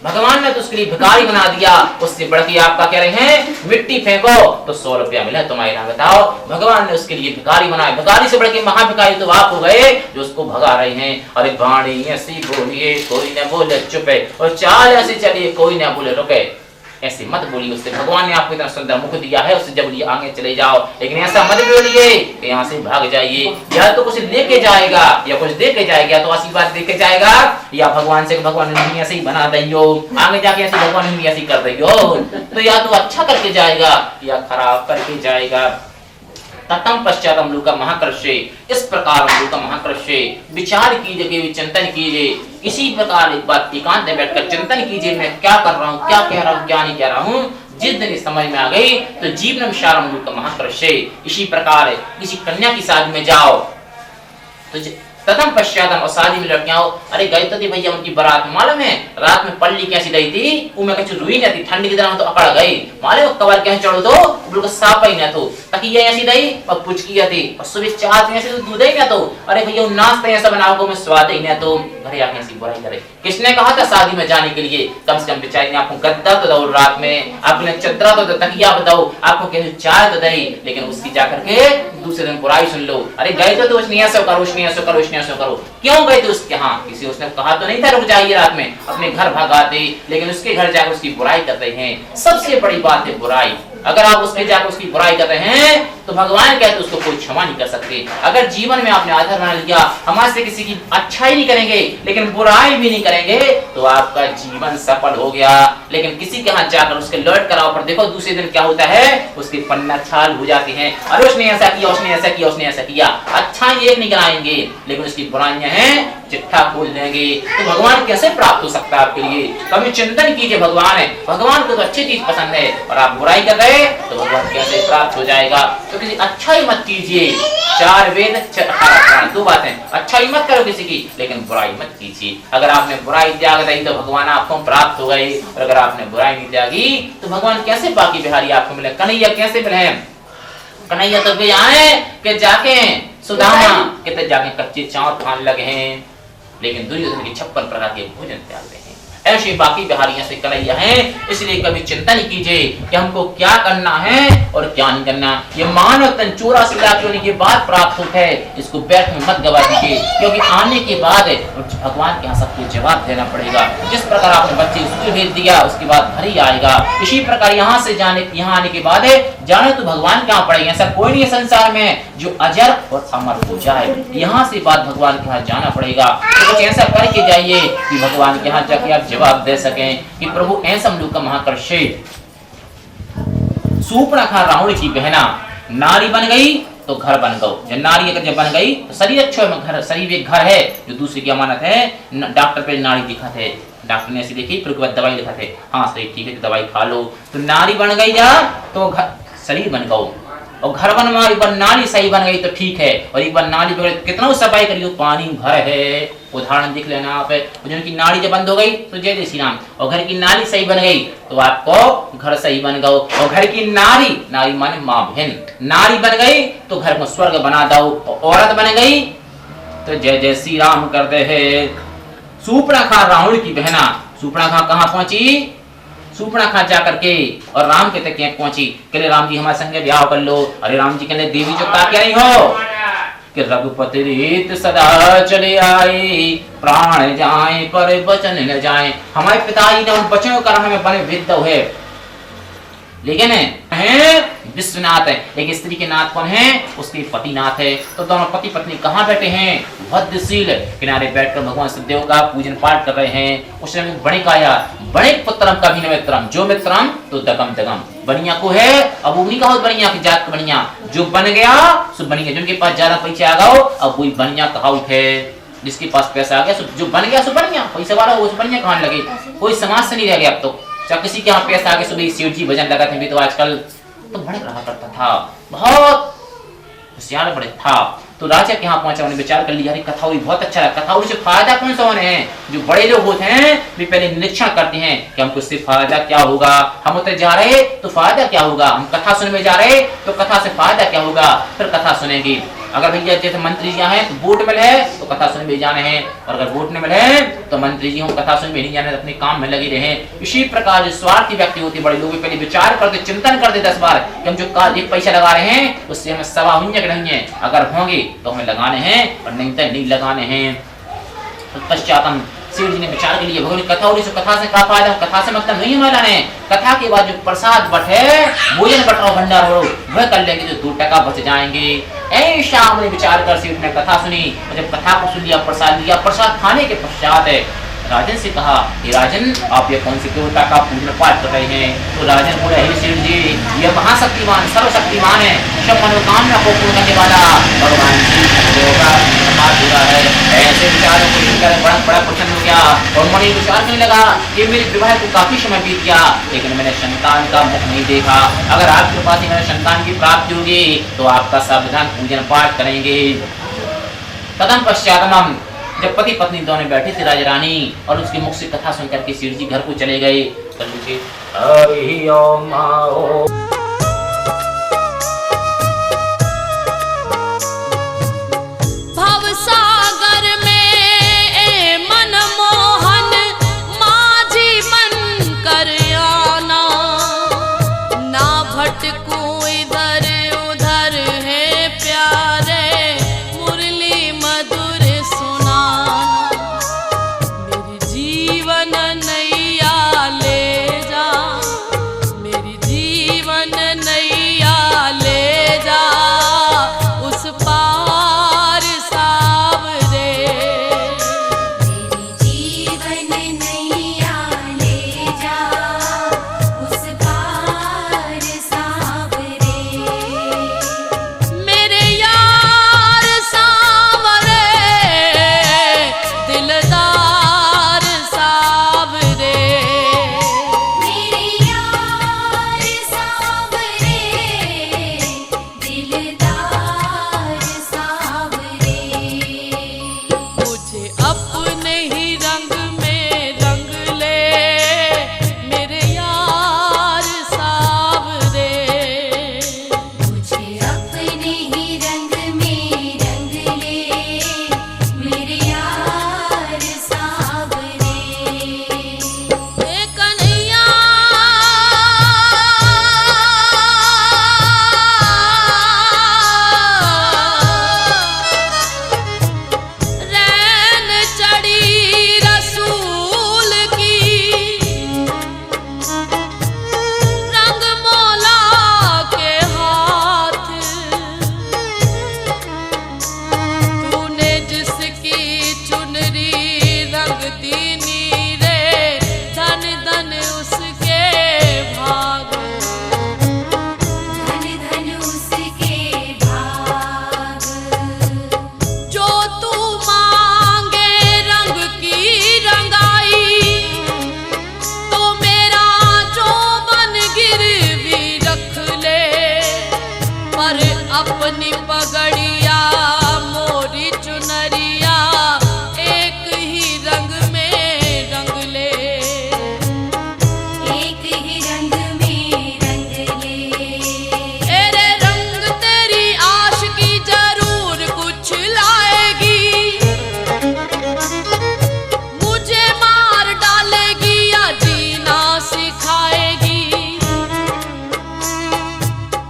भगवान ने तो उसके लिए भिखारी बना दिया, उससे बढ़ के आपका कह रहे हैं मिट्टी फेंको तो 100 रुपया मिले तुम्हारे, बताओ। भगवान ने उसके लिए भिखारी बनाया, भिखारी से बढ़ के महाभिखारी तो आप हो गए जो उसको भगा रहे हैं। अरे वाणी ऐसी बोलिए कोई न बोले चुपे, और चाल ऐसी चलिए कोई न बोले रुके, ऐसे मत बोलिए उससे। भगवान ने आपको इतना सुंदर मुख दिया है, उससे जब आगे चले जाओ, लेकिन ऐसा मत बोलिए कि यहाँ से भाग जाइए। या तो कुछ लेके जाएगा या कुछ दे के जाएगा, तो आशीर्वाद दे के जाएगा, या भगवान से भगवान ने ऐसे ही बना दियो, आगे जाके ऐसे भगवान ने ऐसे कर दियो, तो या तो अच्छा करके जाएगा या खराब करके जाएगा। ततम पश्चातम लोका महाकर्षे, इस प्रकार लोका महाकर्षे, विचार कीजिए, चिंतन कीजिए। इसी प्रकार एक बात एकांत में बैठकर चिंतन कीजिए, मैं क्या कर रहा हूँ, क्या कह रहा हूँ, क्या नहीं कह रहा हूँ। जिस दिन समझ में आ गई तो जीवन विशारम लोका महाकर्षे। इसी प्रकार किसी कन्या की शादी में जाओ तो ततम पश्चातम, और शादी में लड़कियां हो, अरे गए तो थी भैया उनकी बारात, मालूम है रात में पल्ली कैसी रही थी, वो मैं कुछ रुई न थी, ठंडी की तरह तो अकड़ गई, मालूम कवर कैसे चढ़ो तो बिल्कुल साफ ही न तो, तकिया ऐसी रही और पुचकिया थी, और सुबह चाय में ऐसे तो दूध ही न तो, अरे भैया नाश्ता ऐसा बनाओ मैं स्वाद ही न तो, घरे आके ऐसी बुराई करे। किसने कहा था शादी में जाने के लिए, कम से कम बेचारी ने आपको गद्दा तो दो रात में, आपने चदरा तो दो, तकिया बताओ, आपको कैसे चाय तो दई, लेकिन उसकी जाकर के दूसरे दिन बुराई सुन लो, अरे गए तो उसने ऐसा करो, उसने ऐसा करो, उसने ऐसा करो। क्यों गए थे उसके यहाँ, किसी उसने कहा तो नहीं था रुक जाइए रात में, अपने घर भगाते, लेकिन उसके घर जाकर उसकी बुराई करते हैं। सबसे बड़ी बात है बुराई, अगर आप उसके जाकर उसकी बुराई करते हैं तो भगवान कहते उसको कोई क्षमा नहीं कर सकते। अगर जीवन में आपने आधार बना लिया, हमारे से किसी की अच्छाई नहीं करेंगे लेकिन बुराई भी नहीं करेंगे, तो आपका जीवन सफल हो गया। लेकिन किसी के हाथ जाकर उसके लौट कराओ पर देखो दूसरे दिन क्या होता है, उसके पन्ना छाल हो जाते हैं, अरे उसने ऐसा किया, उसने ऐसा किया, उसने ऐसा किया, अच्छा ये नहीं कराएंगे, लेकिन उसकी बुराइयां हैं चिट्ठा खोल देंगे। तो भगवान कैसे प्राप्त हो सकता है आपके लिए, कभी चिंतन कीजिए। भगवान है, भगवान को तो अच्छी चीज पसंद है और आप बुराई कर रहे हैं तो भगवान कैसे प्राप्त हो जाएगा। तो किसी अच्छाई मत कीजिए, 4 वेद 18 2 बातें, अच्छाई मत करो किसी की, लेकिन बुराई मत कीजिए। अगर आपने बुराई त्याग दी तो भगवान आपको प्राप्त हो गए, और अगर आपने बुराई नहीं त्यागी तो भगवान कैसे बाकी बिहारी आपको मिले, कन्हैया कैसे मिले। कन्हैया तो भी आए कि जाके सुदामा कहते जाके कच्चे चावल खाने लगे हैं, लेकिन दुर्योधन के 56 प्रकार के भोजन त्यागते हैं। ऐसे बाकी बिहारियां से कन्हैया हैं, इसलिए कभी चिंता नहीं कीजिए कि हमको क्या करना है और क्या नहीं करना। ये मानव तन 84 लाख होने के बाद प्राप्त होता है, इसको व्यर्थ में मत गवा दीजिए, क्योंकि आने के बाद भगवान के यहाँ सबको जवाब देना पड़ेगा। जिस प्रकार आपने बच्चे स्कूल भेज दिया उसके बाद घर ही आएगा, इसी प्रकार यहाँ से यहाँ आने के बाद जाने तो भगवान के यहाँ पड़ेगा। ऐसा कोई नहीं संसार में जो अजर और अमर हो जाए, यहाँ से बाद भगवान के यहाँ जाना पड़ेगा। तो कुछ ऐसा करके जाइए कि भगवान के यहाँ जाके आप जवाब दे सकें कि प्रभु ऐसा हम लोग का महाकर्षे। सूर्पणखा रावण की बहना नारी बन गई तो घर बन गो, जब नारी अगर जब बन गई तो शरीर अच्छा है, घर शरीर एक घर है जो दूसरे की अमानत है। डॉक्टर पे नारी दिखा थे, डॉक्टर ने ऐसी देखी फिर उसके बाद दवाई लिखा थे, हाँ सही ठीक है दवाई खा लो, तो नारी बन गई जा तो शरीर बन गो, और घर बन एक बार नाली सही बन गई तो ठीक है, और एक बार नाली बन कितना सफाई करियो, पानी घर है। उदाहरण देख लेना आप, जिनकी नाली जब बंद हो गई तो जय जय श्री राम, और घर की नाली सही बन गई तो आपको घर सही बन गो, और घर की नारी माने माँ बहन, नारी बन गई तो घर को स्वर्ग बना दो, और औरत बन गई तो जय जय श्री राम करते हैं। सूर्पणखा रावण की बहना, सूर्पणखा कहाँ पहुंची, सूर्पणखा जा करके और राम के तक पहुंची, कहले राम जी हमारे संग ब्याह कर लो। अरे राम जी कहले देवी जो क्या नहीं हो कि रघुपति रीत सदा चले आए, प्राण जाए पर वचन न जाए। हमारे पिताजी ने उन वचनों का हमें बने विद्ध हुए, लेकिन है विश्वनाथ है। एक स्त्री के नाथ कौन है? उसके पति नाथ है। तो दोनों पति पत्नी कहाँ बैठे हैं? भद्रशील किनारे बैठकर भगवान सदैव का पूजन पाठ कर रहे हैं। उसने बणिकाया बणिक पुत्रम कभी न मित्रम, जो मित्रम तो दगम दगम। बनिया को है, अब वो नहीं कहा बनिया की जात बनिया, जो बन गया सो बन गया। जिनके पास ज्यादा पैसा आ गया अब वही बनिया कहा उठे। जिसके पास पैसा आ गया जो बन गया सो बन गया, पैसा वाला वो बनिया कहां लगे, कोई समाज से नहीं रह गया। अब तो चाहे किसी के यहाँ पैसा आ गया, सुबह सेठ जी भजन लगाते भी तो आजकल तो बड़े रहा करता था, बहुत होशियार बड़े था। तो राजा के यहाँ पहुंचा, उन्हें विचार कर लिया कथा हुई बहुत अच्छा लगा। कथा हुई से फायदा कौन सा होने हैं? जो बड़े लोग होते हैं वे पहले निरीक्षण करते हैं कि हमको इससे फायदा क्या होगा। हम उधर जा रहे तो फायदा क्या होगा, हम कथा सुनने जा रहे तो कथा से फायदा क्या होगा, फिर कथा सुनेंगे। अगर भैया जैसे मंत्री जी हैं तो वोट मिले है तो कथा सुनने भी जाने हैं, और अगर वोट नहीं मिले तो मंत्री जी हम कथा सुनने नहीं जाने, अपने काम में लगे रहे। इसी प्रकार जो स्वार्थी व्यक्ति होते बड़े लोग पहले विचार करते, चिंतन करते 10 बार कि हम जो एक पैसा लगा रहे हैं उससे हमें सवा होंगे कि नहीं है, अगर होंगे तो हमें लगाने हैं और नहीं तो नहीं लगाने हैं। पश्चातम सेठ जी ने विचार के लिए भगवान कथा हो रही, कथा से क्या फायदा, कथा से मतलब नहीं हमारा है। कथा के बाद जो प्रसाद बट है, भोजन बट रहा भंडार हो वह कर लेंगे तो 2 टका बच जाएंगे। ऐसा हमने विचार कर सेठ ने कथा सुनी, और जब कथा को सुन लिया प्रसाद लिया। प्रसाद खाने के पश्चात है राजन से कहा कि राजन आप ये कौन सी देवता का पूजन पाठ कर रहे हैं? तो राजन बोले हे सेठ जी ये महाशक्तिमान सर्वशक्तिमान है, सब मनोकामना को पूर्ण करने वाला भगवान शिव का पाठ हो रहा है। ऐसे विचारों को लेकर बड़ा प्रसन्न हो गया और मन विचार करने लगा कि मेरे विवाह को काफी समय बीत गया लेकिन मैंने संतान का मुख नहीं देखा। अगर आपके पास मेरे संतान की प्राप्ति होगी तो आपका सावधान पूजन पाठ करेंगे। तदन पश्चात जब पति पत्नी दोनों बैठे थे राजा रानी और उसके मुख से कथा सुनकर के सेठ जी घर को चले गए। हरि ओम भवसागर में मनमोहन माझी मन कर आना, ना भटकूं इधर उधर है प्यारे मुरली मधुर सुना। मेरी जीवन नैया ले जा, मेरी जीवन नैया ले जा उस पार सावरे। मेरी जीवन नैया ले जा उस पार सावरे। मेरे यार सावरे दिलदार सावरे। मेरे यार सावरे दिलदार सावरे। मुझे अपने ही रंग में रंग ले मेरे यार सावरे। मुझे अपने ही रंग में रंग ले मेरे यार सावरे। ए कन्हैया रैन चढ़ी रसूल की, रंग मौला के हाथ। तूने जिसकी चुनरी रंग दीनी रे, धन धन उसके भाग। धन धन उसके भाग। जो तू मांगे रंग की रंगाई, तो मेरा जो बन गिरवी रख ले। पर अपनी पगड़िया मोरी चुनरिया एक ही रंग में रंग ले। एक ही रंग में रंग ले। तेरे रंग तेरी आशिकी जरूर कुछ लाएगी, मुझे मार डालेगी या जीना सिखाएगी।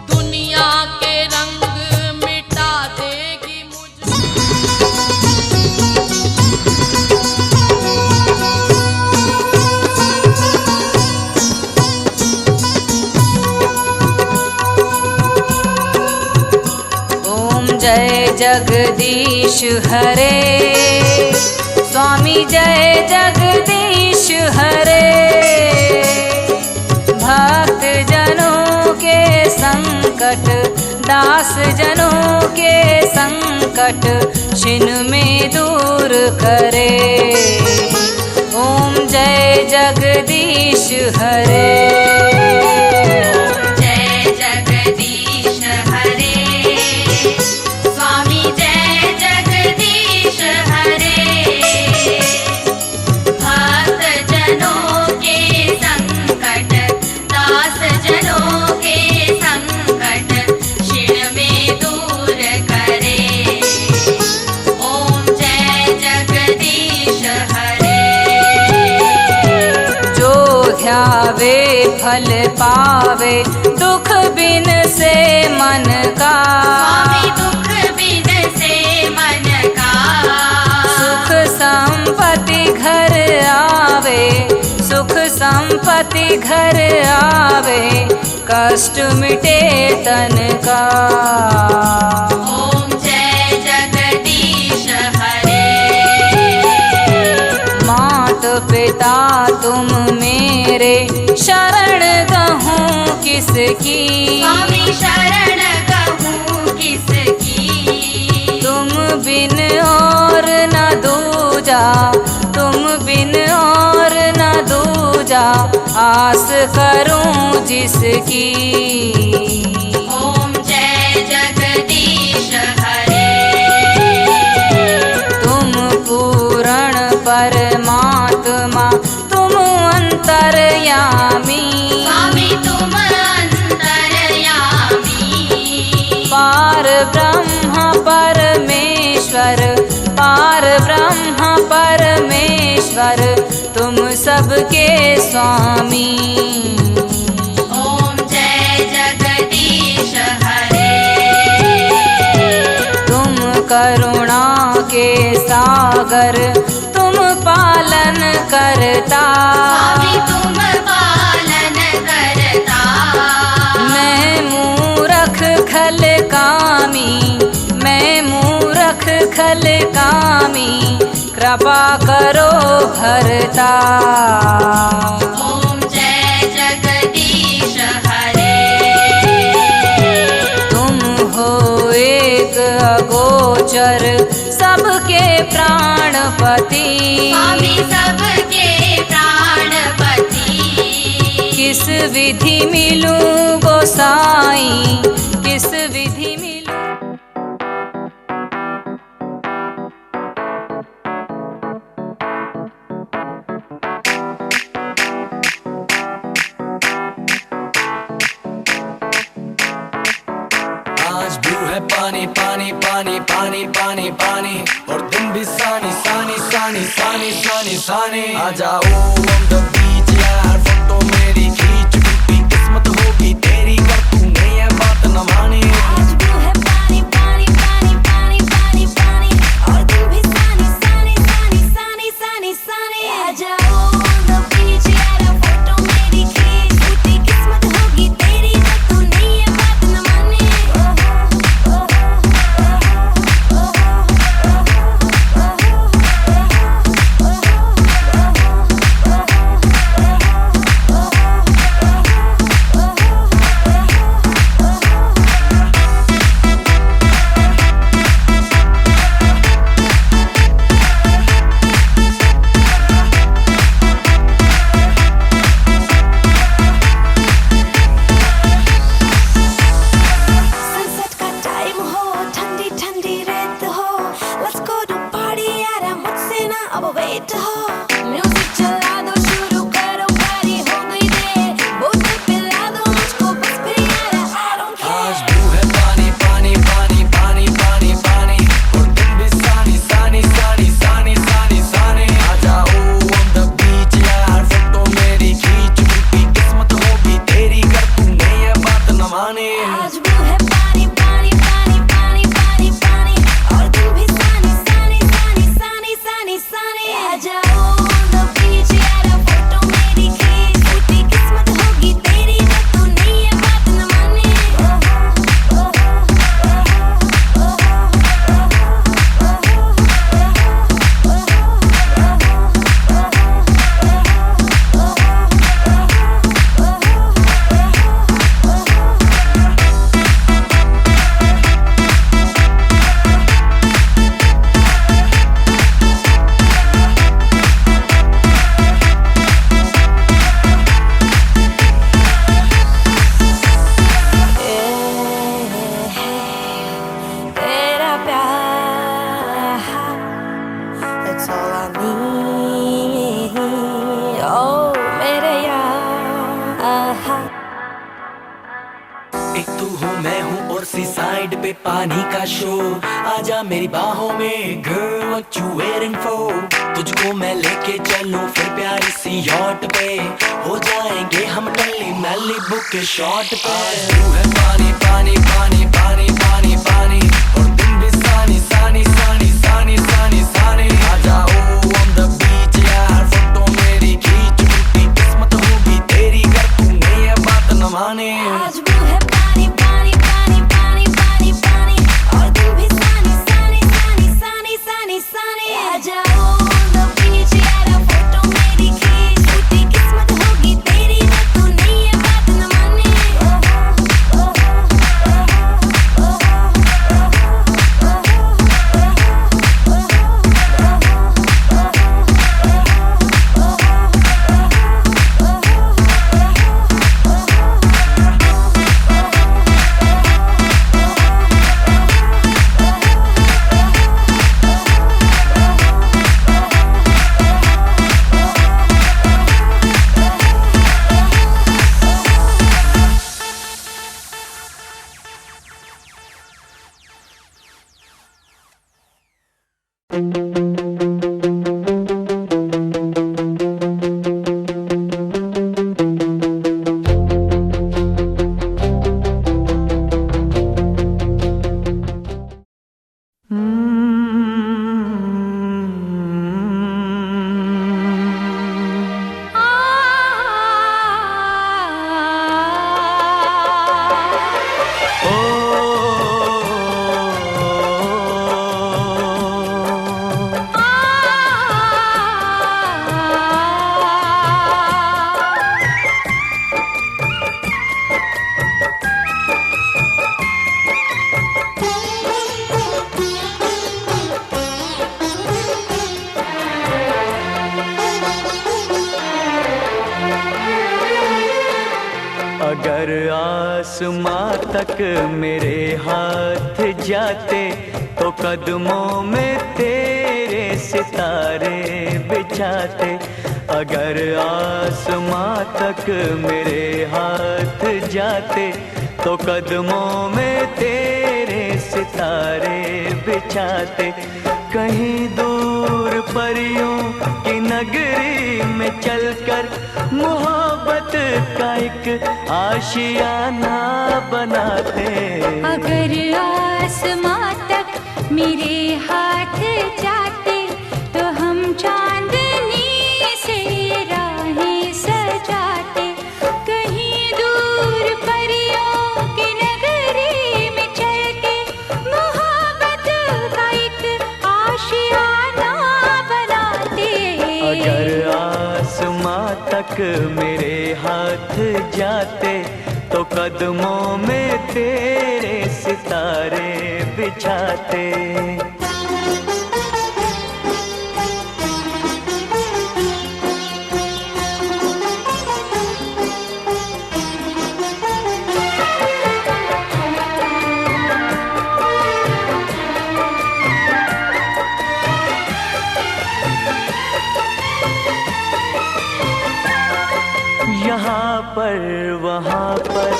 दुनिया के रंग मिटा देगी। जय जगदीश हरे, स्वामी जय जगदीश हरे। भक्त जनों के संकट, दास जनों के संकट छिन में दूर करे। ओम जय जगदीश हरे। जय जगदीश हरे, स्वामी जय जगदीश हरे। भक्त जनों के संकट, दास जनों के संकट क्षण में दूर करे। ओम जय जगदीश हरे। जो ध्यावे फल पावे, दुख बिन से मन का। स्वामी दुख बिन से मन का। सुख संपत्ति घर आवे, सुख संपत्ति घर आवे, कष्ट मिटे तन का। ओम जय जगदीश हरे। मात पिता तुम मेरे, शरण कहूँ किसकी। स्वामी शरण कहूँ किसकी। तुम बिन और न दूजा, तुम बिन और न दूजा, आस करूं जिसकी। ओम जय जगदीश हरे। तुम पूर्ण परमात्मा, तुम अंतर्यामी। स्वामी तुम अंतर्यामी। पार ब्रह्म परमेश्वर, पार ब्रह्म परमेश्वर, तुम सबके स्वामी। ओम जय जगदीश हरे। तुम करुणा के सागर, तुम पालन करता। स्वामी तुम पालन करता। मैं मूरख खल कामी, मैं मूरख खल कामी, कृपा करो भरता। ओम जय जगदीश हरे। तुम हो एक अगोचर, सबके प्राणपति। स्वामी सबके प्राणपति। किस विधि मिलूं गोसाई, किस विधि मिलूं। आज ब्लू है पानी पानी पानी पानी पानी पानी, और तुम भी सानी सानी सानी सानी सानी सानी। आ जाओ on the beach यार, फोटो मेरी खींच, टूटी किस्मत होगी तेरी कर तूने ये बात न मानी। आज ब्लू है पानी पानी पानी पानी पानी पानी, और तुम भी सानी सानी सानी सानी सानी सानी। आ जाओ on the beach यार, फोटो मेरी खींच, टूटी किस्मत होगी तेरी कर तूने ये बात न मानी। साइड पे पानी का शोर, आजा मेरी बाहों में girl what you waiting for। तुझको मैं लेके चलूं फिर प्यारी सी यॉट पे, हो जाएंगे हम टल्ली मैलिबू के शॉट पे। तू है पानी पानी पानी पानी पानी पानी, और दिन भी सानी सानी सानी सानी सानी सानी। आ जाओ on the beach यार, फोटो मेरी खींच, टूटी किस्मत होगी तेरी अगर तूने ये बात न माने। आज वो है पानी पानी पानी पानी पानी पानी, और दिन भी सानी सानी सानी सानी सानी सानी। आ जाओ on the beach यार, फोटो मेरी खींच, टूटी किस्मत होगी तेरी अगर तूने ये बात न माने। अगर आसमां तक मेरे हाथ जाते तो कदमों में तेरे सितारे बिछाते। अगर आसमां तक मेरे हाथ जाते तो कदमों में तेरे सितारे बिछाते। कहीं दूर परियों की नगरी में चलकर मोहब्बत का एक आशियाना बनाते। अगर आसमां तक मेरे हाथ जाते तो हम चांदनी से राहें सजाते। कहीं दूर परियों की नगरी में चल के मोहब्बत का एक आशियाना बनाते। अगर आसमां तक मेरे हाथ जाते तो कदमों में तेरे सितारे बिछाते। यहाँ पर वहाँ पर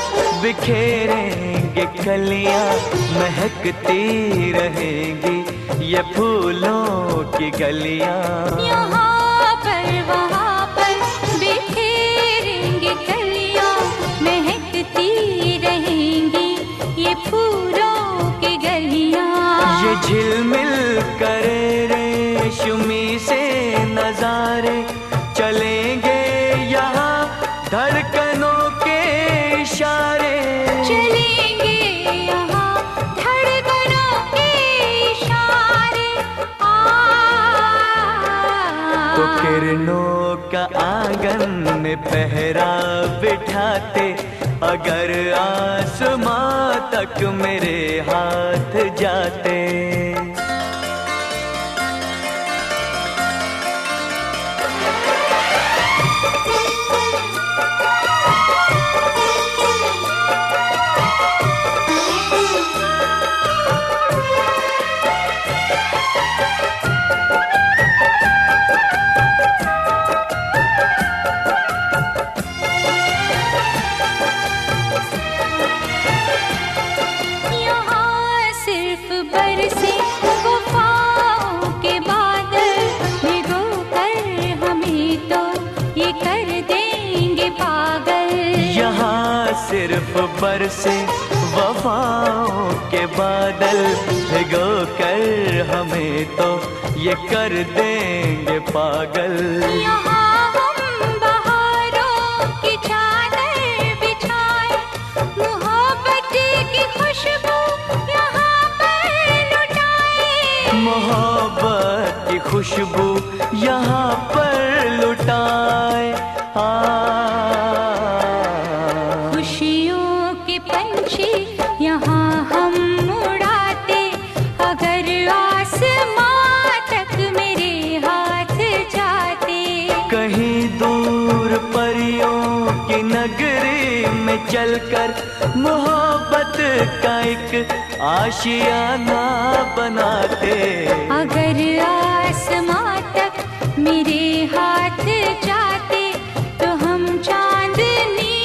बिखेरेंगे कलियाँ, महकती रहेंगी ये फूलों की गलियाँ। यहाँ पर वहाँ पर बिखेरेंगे कलियाँ, महकती रहेंगी ये फूलों की गलियाँ। ये झिलमिल करे रेशमी से नजारे चलेंगे यहाँ धड़कनों के इशारे। चलेंगे यहाँ धड़कनों के इशारे। तो किरणों का आंगन में पहरा बिठाते। अगर आसमां तक मेरे हाथ जाते। यहाँ सिर्फ बरसे वफाओं के बादल, भिगो कर हमें तो ये कर देंगे पागल। यहाँ सिर्फ बरसे वफाओं के बादल, भिगो कर हमें तो ये कर देंगे पागल। यहाँ हम बहारों की चादर बिछाए, मोहब्बत की खुशबू यहाँ पर लुटाए। मोहब्बत की खुशबू यहाँ पर लुटाए। खुशियों के पंछी यहाँ हम उड़ाते, अगर आसमां तक मेरे हाथ जाते। कहीं दूर परियों की नगरी में चलकर मोहब्बत का एक आशियाना बनाते। अगर आसमां तक मेरे हाथ जाते, तो हम चांदनी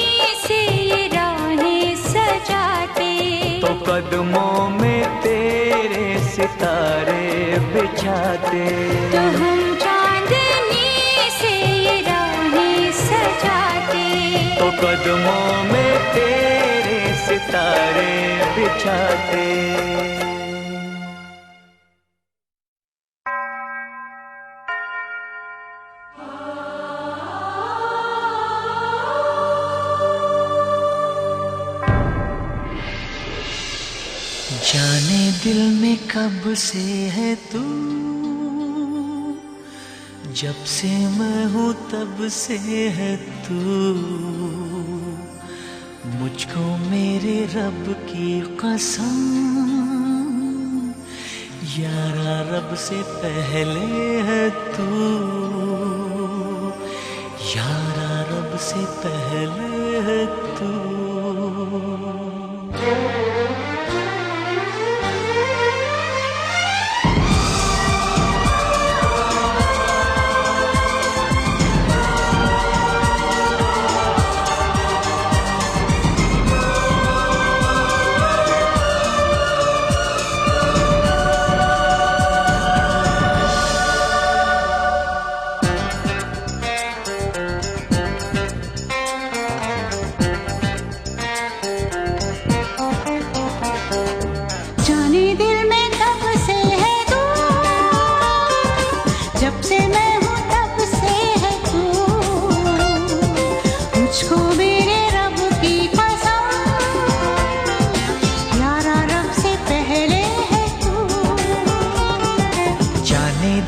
से ये राहें सजाते। तो कदमों में तेरे सितारे बिछाते। तो हम चांदनी से ये राहें सजाते। तो कदमों में तेरे सितारे बिछाते। जाने दिल में कब से है तू, जब से मैं हूँ तब से है तू। मुझको मेरे रब की कसम, यारा रब से पहले है तू। यारा रब से पहले है तू।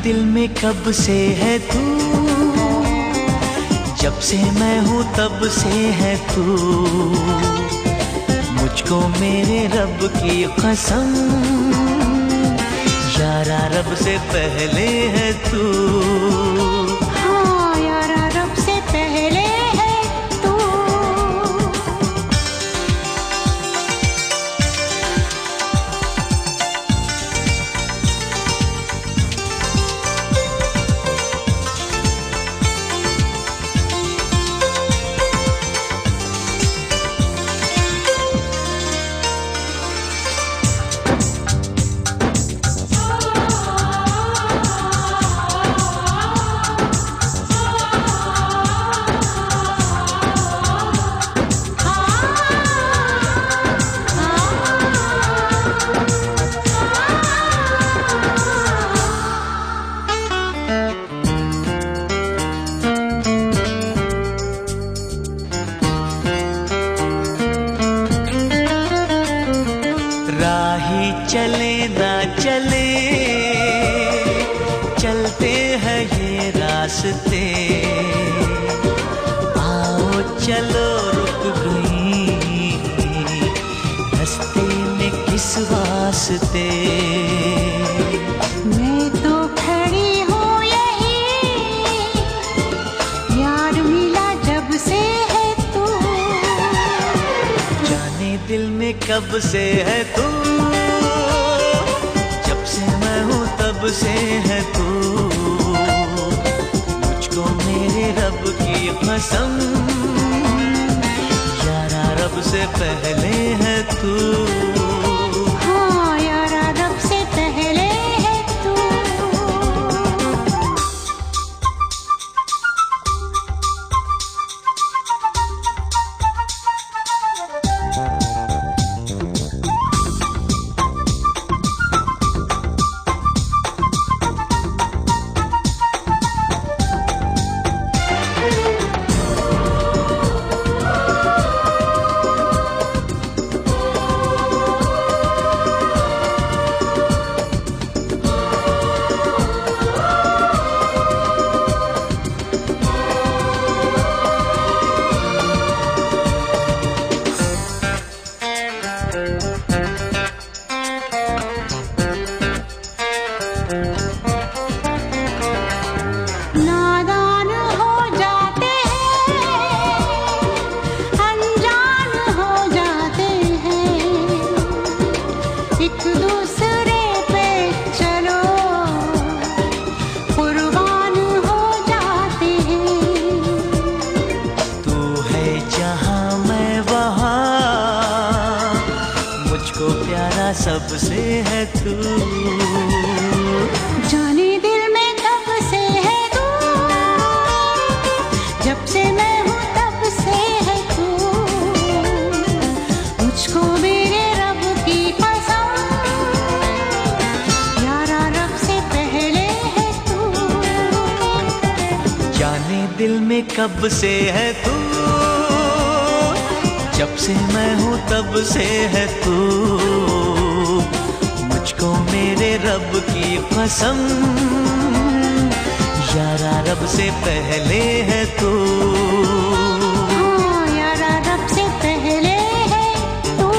दिल में कब से है तू, जब से मैं हूँ तब से है तू। मुझको मेरे रब की कसम, यारा रब से पहले है तू। हाँ यारा रब से पहले है तू। चले ना चले, चलते हैं ये रास्ते। आओ चलो रुक गई रास्ते में किस वास्ते। मैं तो खड़ी हूँ यही, यार मिला जब से है तू। जाने दिल में कब से है तू, तब से है तू। मुझको मेरे रब की कसम, यारा रब से पहले है तू। हाँ यारा तब से है तू। जाने दिल में कब से है तू, जब से मैं हूँ तब से है तू। मुझको मेरे रब की कसम, यारा रब से पहले है तू। जाने दिल में कब से है तू, जब से मैं हूँ तब से है तू। मुझको मेरे रब की कसम, यारा रब से पहले है तू। हाँ, यारा रब से पहले है तू।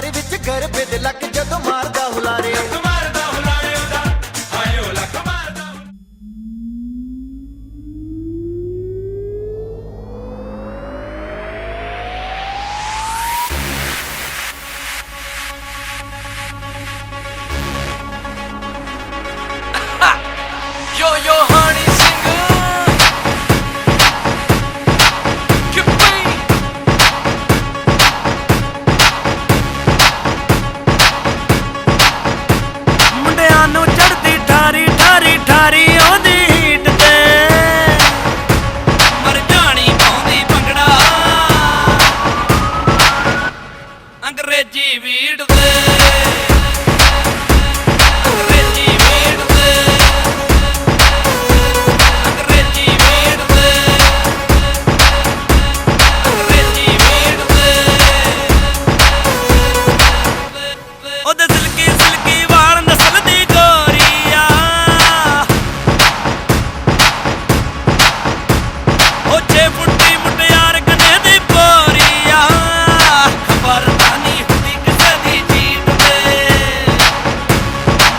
ਪਿਆਰ ਵਿੱਚ ਗਰਬੇ ਦੇ ਲੱਕ ਜਦੋਂ ਮਾਰਦਾ ਹੁਲਾਰੇ ਮਾਰਦਾ ਹੁਲਾਰੇ ਉਹਦਾ ਹਾਏ ਉਹ ਲੱਖ ਮਾਰਦਾ Yo yo honey singer ਮੁੰਡਿਆਂ ਨੂੰ ਚੜਦੀ ਠਾਰੀ ਠਾਰੀ ਠਾਰੀ ਉਹਦੀ ਹੀਟ ਤੇ ਮਰ ਜਾਣੀ ਪਾਉਂਦੀ ਭੰਗੜਾ ਅੰਗਰੇਜ਼ੀ ਵੀੜ ਤੇ ਅੰਗਰੇਜ਼ੀ ਵੀੜ ਤੇ ਅੰਗਰੇਜ਼ੀ ਵੀੜ ਤੇ ਅੰਗਰੇਜ਼ੀ ਵੀੜ ਤੇ ਉਹਦੇ ਸਿਲਕੀ ਸਿਲਕੀ ਵਾਲ ਨਸਲ ਦੀ ਗੋਰੀਆ ਉਹ 6 ਫੁੱਟੀ ਮੁਟਿਆਰ ਕੰਨੇ ਦੀ ਪੋਰੀਆ ਖਬਰ ਨਹੀਂ ਹੁੰਦੀ ਕਿਸੇ ਦੀ ਜੀਤ ਤੇ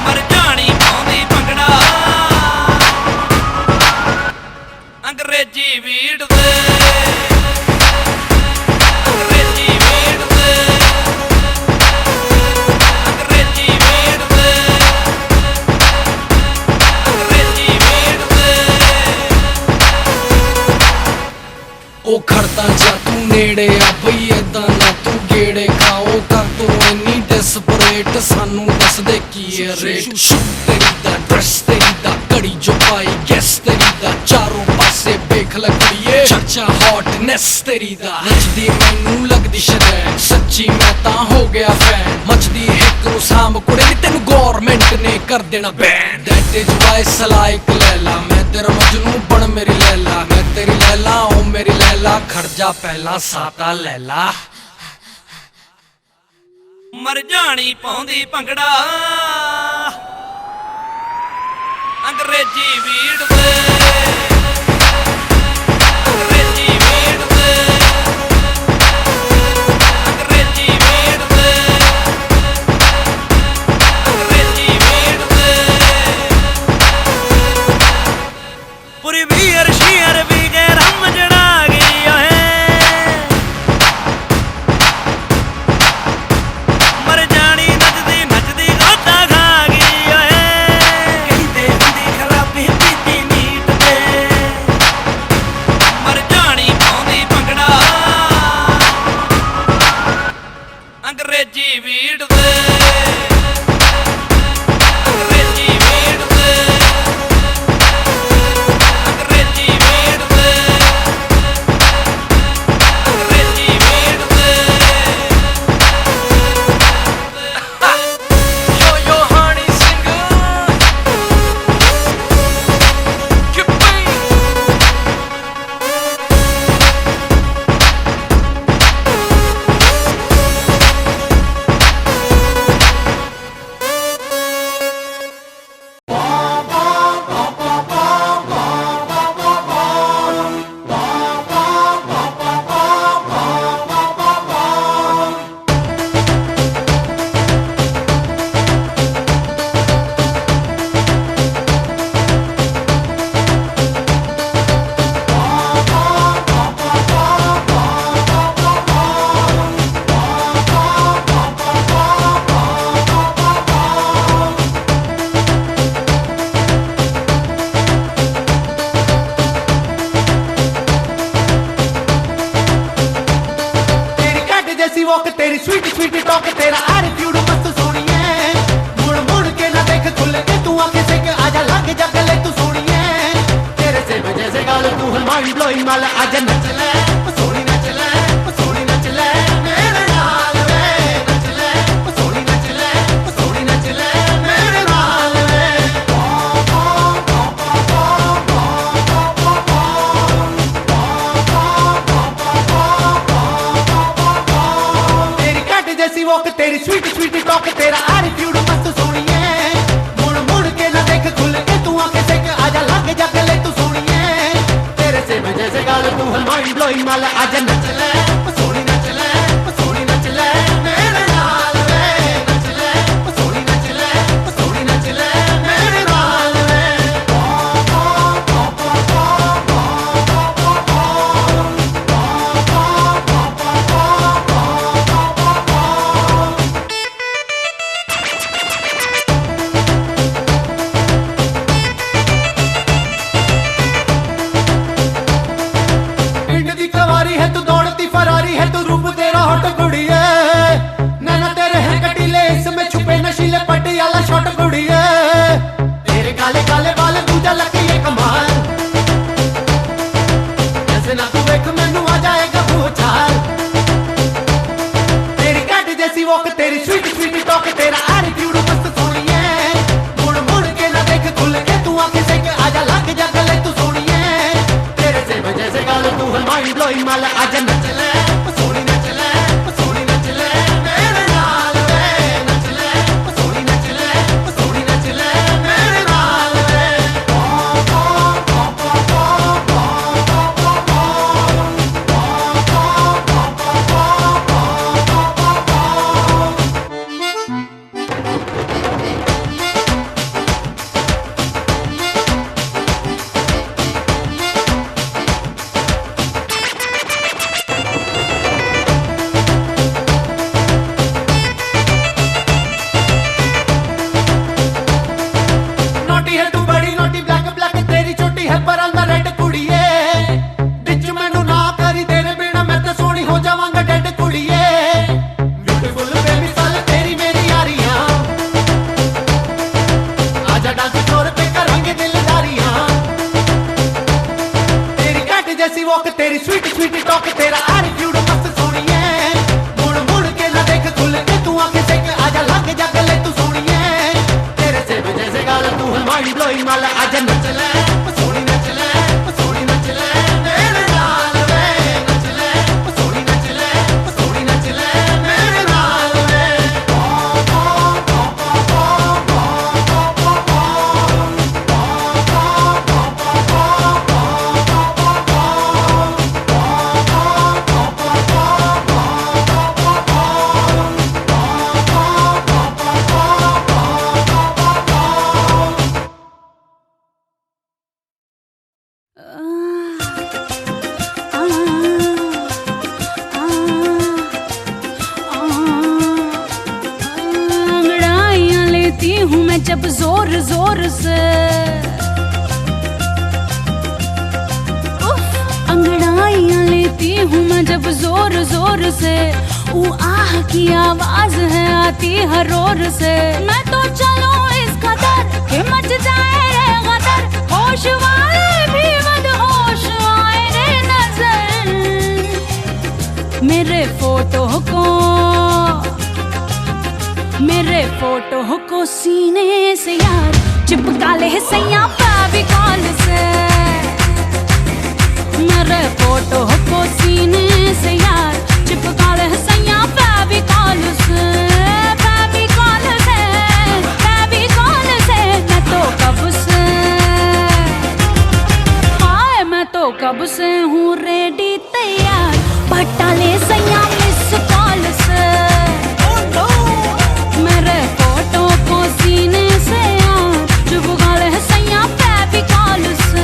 ਮਰ ਜਾਣੀ ਪਾਉਂਦੀ ਭੰਗੜਾ ਅੰਗਰੇਜ਼ੀ ਵੀੜ ਤੇ ਅੰਗਰੇਜ਼ੀ ਵੀੜ ਤੇ ਅੰਗਰੇਜ਼ੀ ਵੀੜ ਤੇ ਅੰਗਰੇਜ਼ੀ ਵੀੜ ਤੇ ਉਹ ਖੜਦਾ ਜਾ ਤੂੰ ਨੇੜੇ ਆ ਬਈ ਏਦਾਂ ਨਾ ਤੂੰ ਗੇੜੇ ਖਾਓ ਕਰ ਤੂੰ ਇੰਨੀ ਡੈਸਪਰੇਟ ਸਾਨੂੰ ਦੱਸ ਦੇ ਕੀ ਹੈ ਰੇਟ ਤੇਰੀ ਦਾ ਡਰੈਸ ਤੇਰੀ ਦਾ ਘੜੀ ਜੋ ਪਾਈ ਗੈਸ ਤੇਰੀ ਦਾ ਚਾਰੋਂ ਪਾਸੇ ਵੇਖ ਲੱਗੀਏ ਚਰਚਾ ਹੌਟਨੈਸ ਤੇਰੀ ਦਾ ਨੱਚਦੀ ਮੈਨੂੰ ਲੱਗਦੀ ਸ਼ਰੈ ਸੱਚੀ ਮੈਂ ਤਾਂ ਹੋ ਗਿਆ ਫੈਨ ਮੱਚਦੀ ਹਿੱਕ ਨੂੰ ਸਾਂਭ ਕੁੜੇ ਨੀ ਤੈਨੂੰ ਗੌਰਮੈਂਟ ਨੇ ਕਰ ਦੇਣਾ ਬੈਨ ਦੈਟ ਇਜ਼ ਵਾਈ ਸਲਾਈਕ ਲੈਲਾ ਮੈਂ ਤੇਰਾ ਮਜਨੂ ਬਣ ਮੇਰੀ ਲੈਲਾ ਮੈਂ ਤੇਰੀ ਲੈਲਾ ਓ ਮੇਰੀ ਲੈਲਾ ਖੜ ਜਾ ਪਹਿਲਾਂ ਸਾਤਾ ਲੈਲਾ ਮਰ ਜਾਣੀ ਪਾਉਂਦੀ ਭੰਗੜਾ ਅੰਗਰੇਜ਼ੀ ਵੀੜ ਤੇ ਅੰਗਰੇਜ਼ੀ ਵੀੜ ਤੇ ਅੰਗਰੇਜ਼ੀ ਵੀੜ ਤੇ ਅੰਗਰੇਜ਼ੀ ਵੀੜ ਤੇ ਪੂਰੀ ਵੀਰ ਸ਼ੀਰ ਵੀ ਗਏ ਰੰਮ ਜੜਾ ਗਈ ਓਏ ਮਰ ਜਾਣੀ ਨੱਚਦੀ ਨੱਚਦੀ ਗੋਤਾ ਖਾ ਗਈ ਓਏ ਕਹਿੰਦੇ ਹੁੰਦੀ ਖਰਾਬੀ ਪੀਤੀ ਨੀਟ ਤੇ ਮਰ ਜਾਣੀ ਪਾਉਂਦੀ ਭੰਗੜਾ ਅੰਗਰੇਜ਼ੀ ਵੀੜ ਤੇ ਅੰਗਰੇਜ਼ੀ ਵੀੜ ਤੇ ਅੰਗਰੇਜ਼ੀ ਵੀੜ ਤੇ ਅੰਗਰੇਜ਼ੀ ਵੀੜ ਤੇ Yo yo honey singer ਤੇਰੀ ਕੱਟ ਜੈਸੀ ਵੋਕ ਤੇਰੀ ਸਵੀਟ ਸਵੀਟ ਟਾਕ ਤੇਰਾ ਐਟੀਟਿਊਡ ਮਸਤ ਸੋਹਣੀਏ ਮੁੜ ਮੁੜ ਕੇ ਨਾ ਦੇਖ ਖੁੱਲ ਕੇ ਤੂੰ ਆਂਖੇ ਸੇ ਕੇ ਆਜਾ ਲੱਗ ਜਾ ਗਲੇ ਤੂੰ ਸੋਹਣੀਏ ਤੇਰੇ ਸੇ ਵਜੇ ਸੇ ਗਾਲ ਤੂੰ ਹੈ ਮਾਈਂਡ ਬਲੋਇੰਗ ਮਾਲ ਆਜਾ ਨੱਚ ਲੈ ਉਹ ਸੋਹਣੀ ਨੱਚ ਲੈ ਉਹ ਸੋਹਣੀ ਨੱਚ ਲੈ ਮੇਰੇ ਨਾਲ ਵੇ ਨੱਚ ਲੈ ਉਹ ਸੋਹਣੀ ਨੱਚ ਲੈ ਉਹ ਸੋਹਣੀ ਨੱਚ ਲੈ ਮੇਰੇ ਨਾਲ ਵੇ ਤੇਰੀ ਕੱਟ ਜੈਸੀ ਵੋਕ ਤੇਰੀ ਸਵੀਟ ਸਵੀਟ ਟਾਕ ਤੇਰਾ ਐਟੀਟਿਊਡ ਮਸਤ ਸੋਹਣੀਏ ਮੁੜ ਮੁੜ ਕੇ ਨਾ ਦੇਖ ਖੁੱਲ ਕੇ ਤੂੰ ਆਂਖੇ ਸੇ ਕੇ ਆਜਾ ਲੱਗ ਜਾ ਗਲੇ ਤੂੰ ਸੋਹਣੀਏ ਤੇਰੇ ਸੇ ਵਜੇ ਸੇ ਗਾਲ ਤੂੰ ਹੈ ਮਾਈਂਡ ਬਲੋਇੰਗ ਮਾਲ ਆਜਾ ਨੱਚ ਲੈ ਉਹ ਸੋਹਣੀ ਨੱਚ ਲੈ ਉਹ ਸੋਹਣੀ ਨੱਚ ਲੈ ਮੇਰੇ ਨਾਲ माइंड ब्लोइंग माल आजा नच ले सोनी नच ले सोनी नच ले मेरे नाल वे नच ले सोनी नच ले सोनी नच ले मेरे नाल वे नोटी है तू बड़ी नोटी ब्लैक ब्लैक तेरी छोटी है पर अंदर रेड कुड़िए बिच मैनू ना करी तेरे बिना मैं तो सोनी हो जावांगा डेड कुड़िए ब्यूटीफुल बेमिसाल तेरी मेरी यारियां आजा डांस फ्लोर पे करेंगे दिलदारियां तेरी कैट जैसी वॉक तेरी स्वीट स्वीट टॉक तेरा एटीट्यूड मस्त सोनिए मुड़ मुड़ के ना देख खुल के तू आंखें सेक आजा लग जा गले तू सोनिए तेरे से जैसे गाल तू है माइंड ब्लोइंग माल आजा नच ले सोनी नच ले सोनी नच ले मेरे नाल वे नच ले सोनी नच ले सोनी नच ले मेरे नाल वे अंगड़ाइयाँ लेती हूँ मैं जब जोर जोर से उफ, अंगड़ाइयाँ लेती हूँ मैं जब जोर जोर से वो आह की आवाज है आती हर ओर से मैं तो चलूं इस कदर कि मच जाए रे गदर होश वाले भी मदहोश आए रे नजर मेरे फोटो को सीने से यार चिपका ले सैया फेविकॉल से मेरे फोटो को सीने से यार चिपका ले सैया फेविकॉल से फेविकॉल से फेविकॉल से मैं तो कब से हाय मैं तो कब से हूँ रेडी तैयार पटा ले सैया मिस कॉल से मेरे फोटो को सीने से यार चिपका ले सैया फेविकॉल से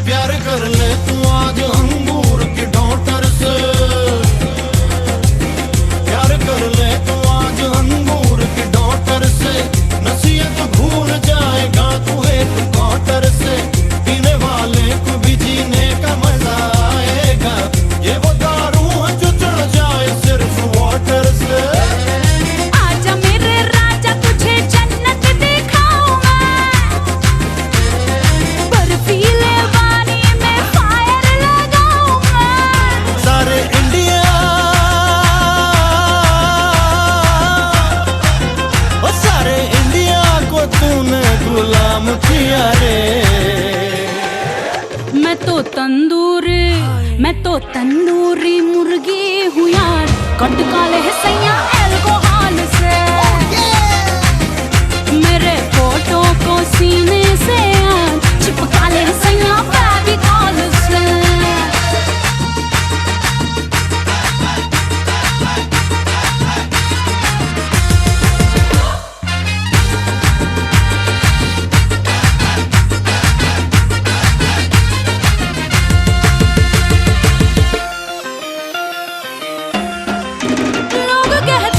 प्यार कर ले तू आज अंगूर की डॉटर से प्यार कर ले तू आज अंगूर की डॉटर से नसीहत भूल जाएगा तू एक क्वार्टर से पीने वाले को भी जीने का मजा आएगा ये वो दारू है जो चढ़ जाए सिर्फ वाटर से आजा मेरे राजा तुझे जन्नत दिखाऊं मैं बर्फीले पानी में फायर लगाऊं मैं सारे इंडिया ओ सारे इंडिया को तूने गुलाम किया रे मैं तो तंदूरी मुर्गी हूँ यार कट काले सैया एल्कोहल से मेरे फोटो को सीने से यार चिपका ले सैया फेविकॉल से लोग कहते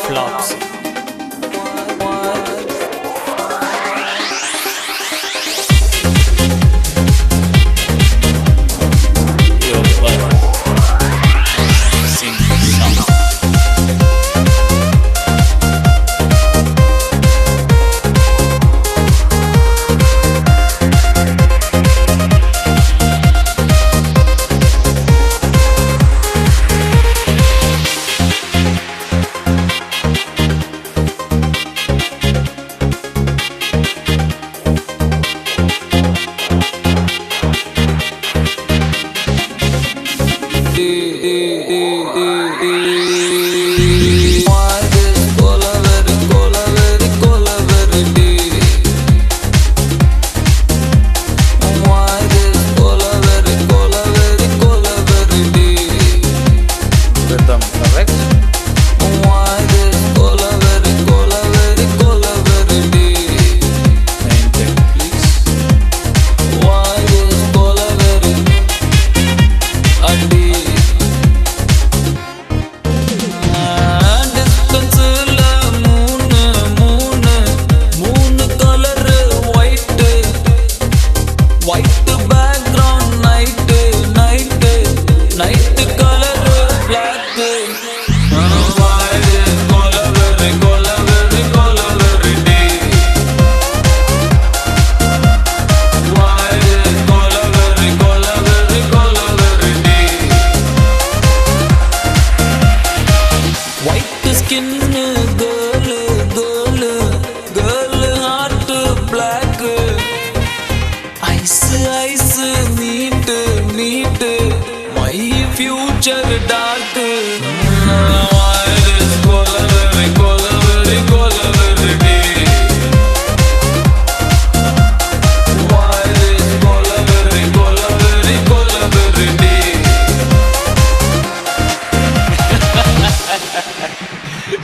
flops.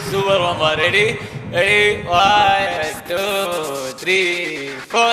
Super Mama, ready? Ready? 1, 2, 3, 4.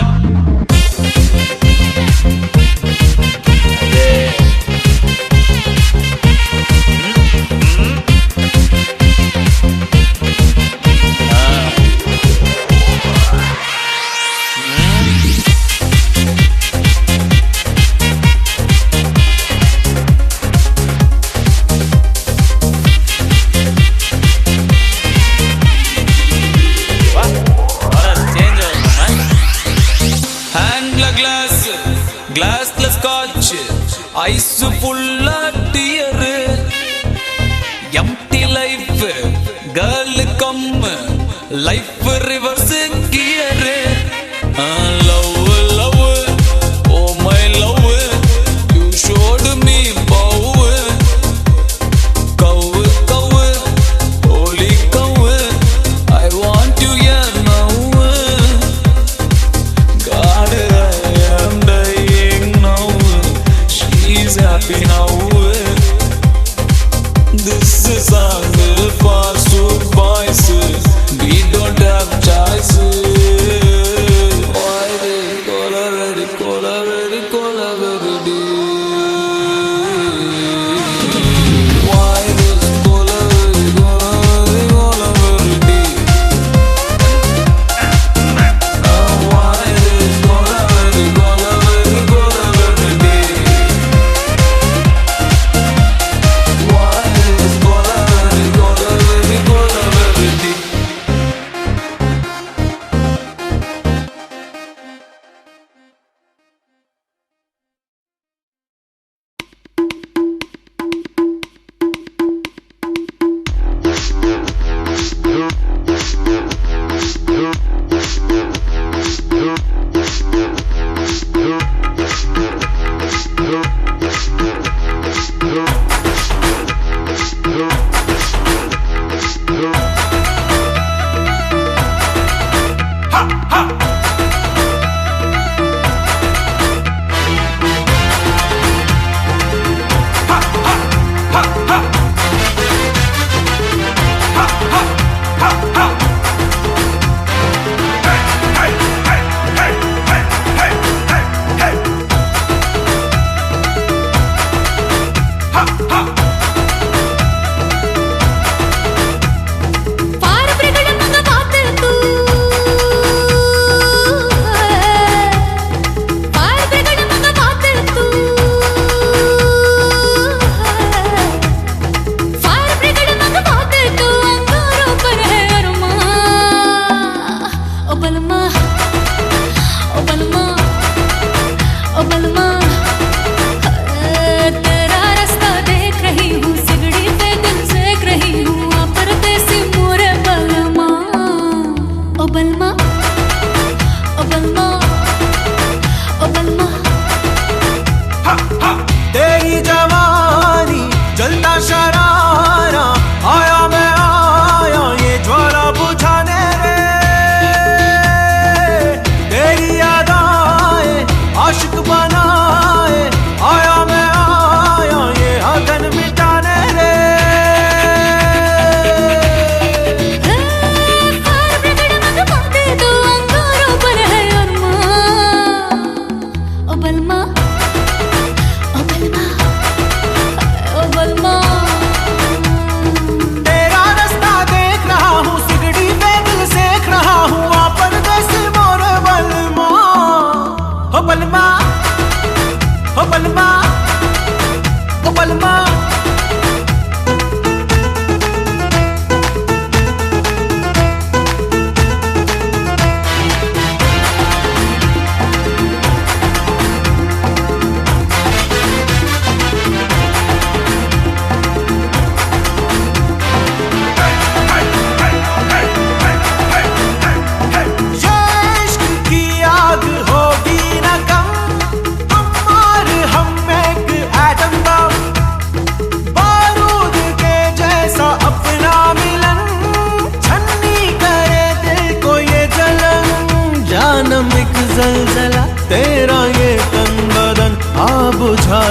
Glassless scotch, ice full of tear, empty life, girl come, life reverse gear. Love, love, oh my love, you showed me power. Cow, cow, holy cow, I want you here now. God, I am dying now. She's happy now. This is song for good boys. We don't have choices. Why they cola very Why this cola very Why this cola very Why this cola very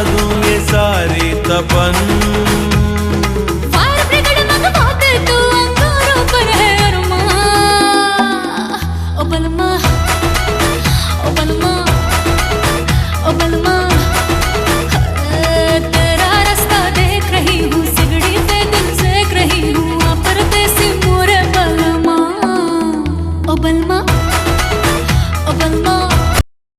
दूंगे सारी तपन।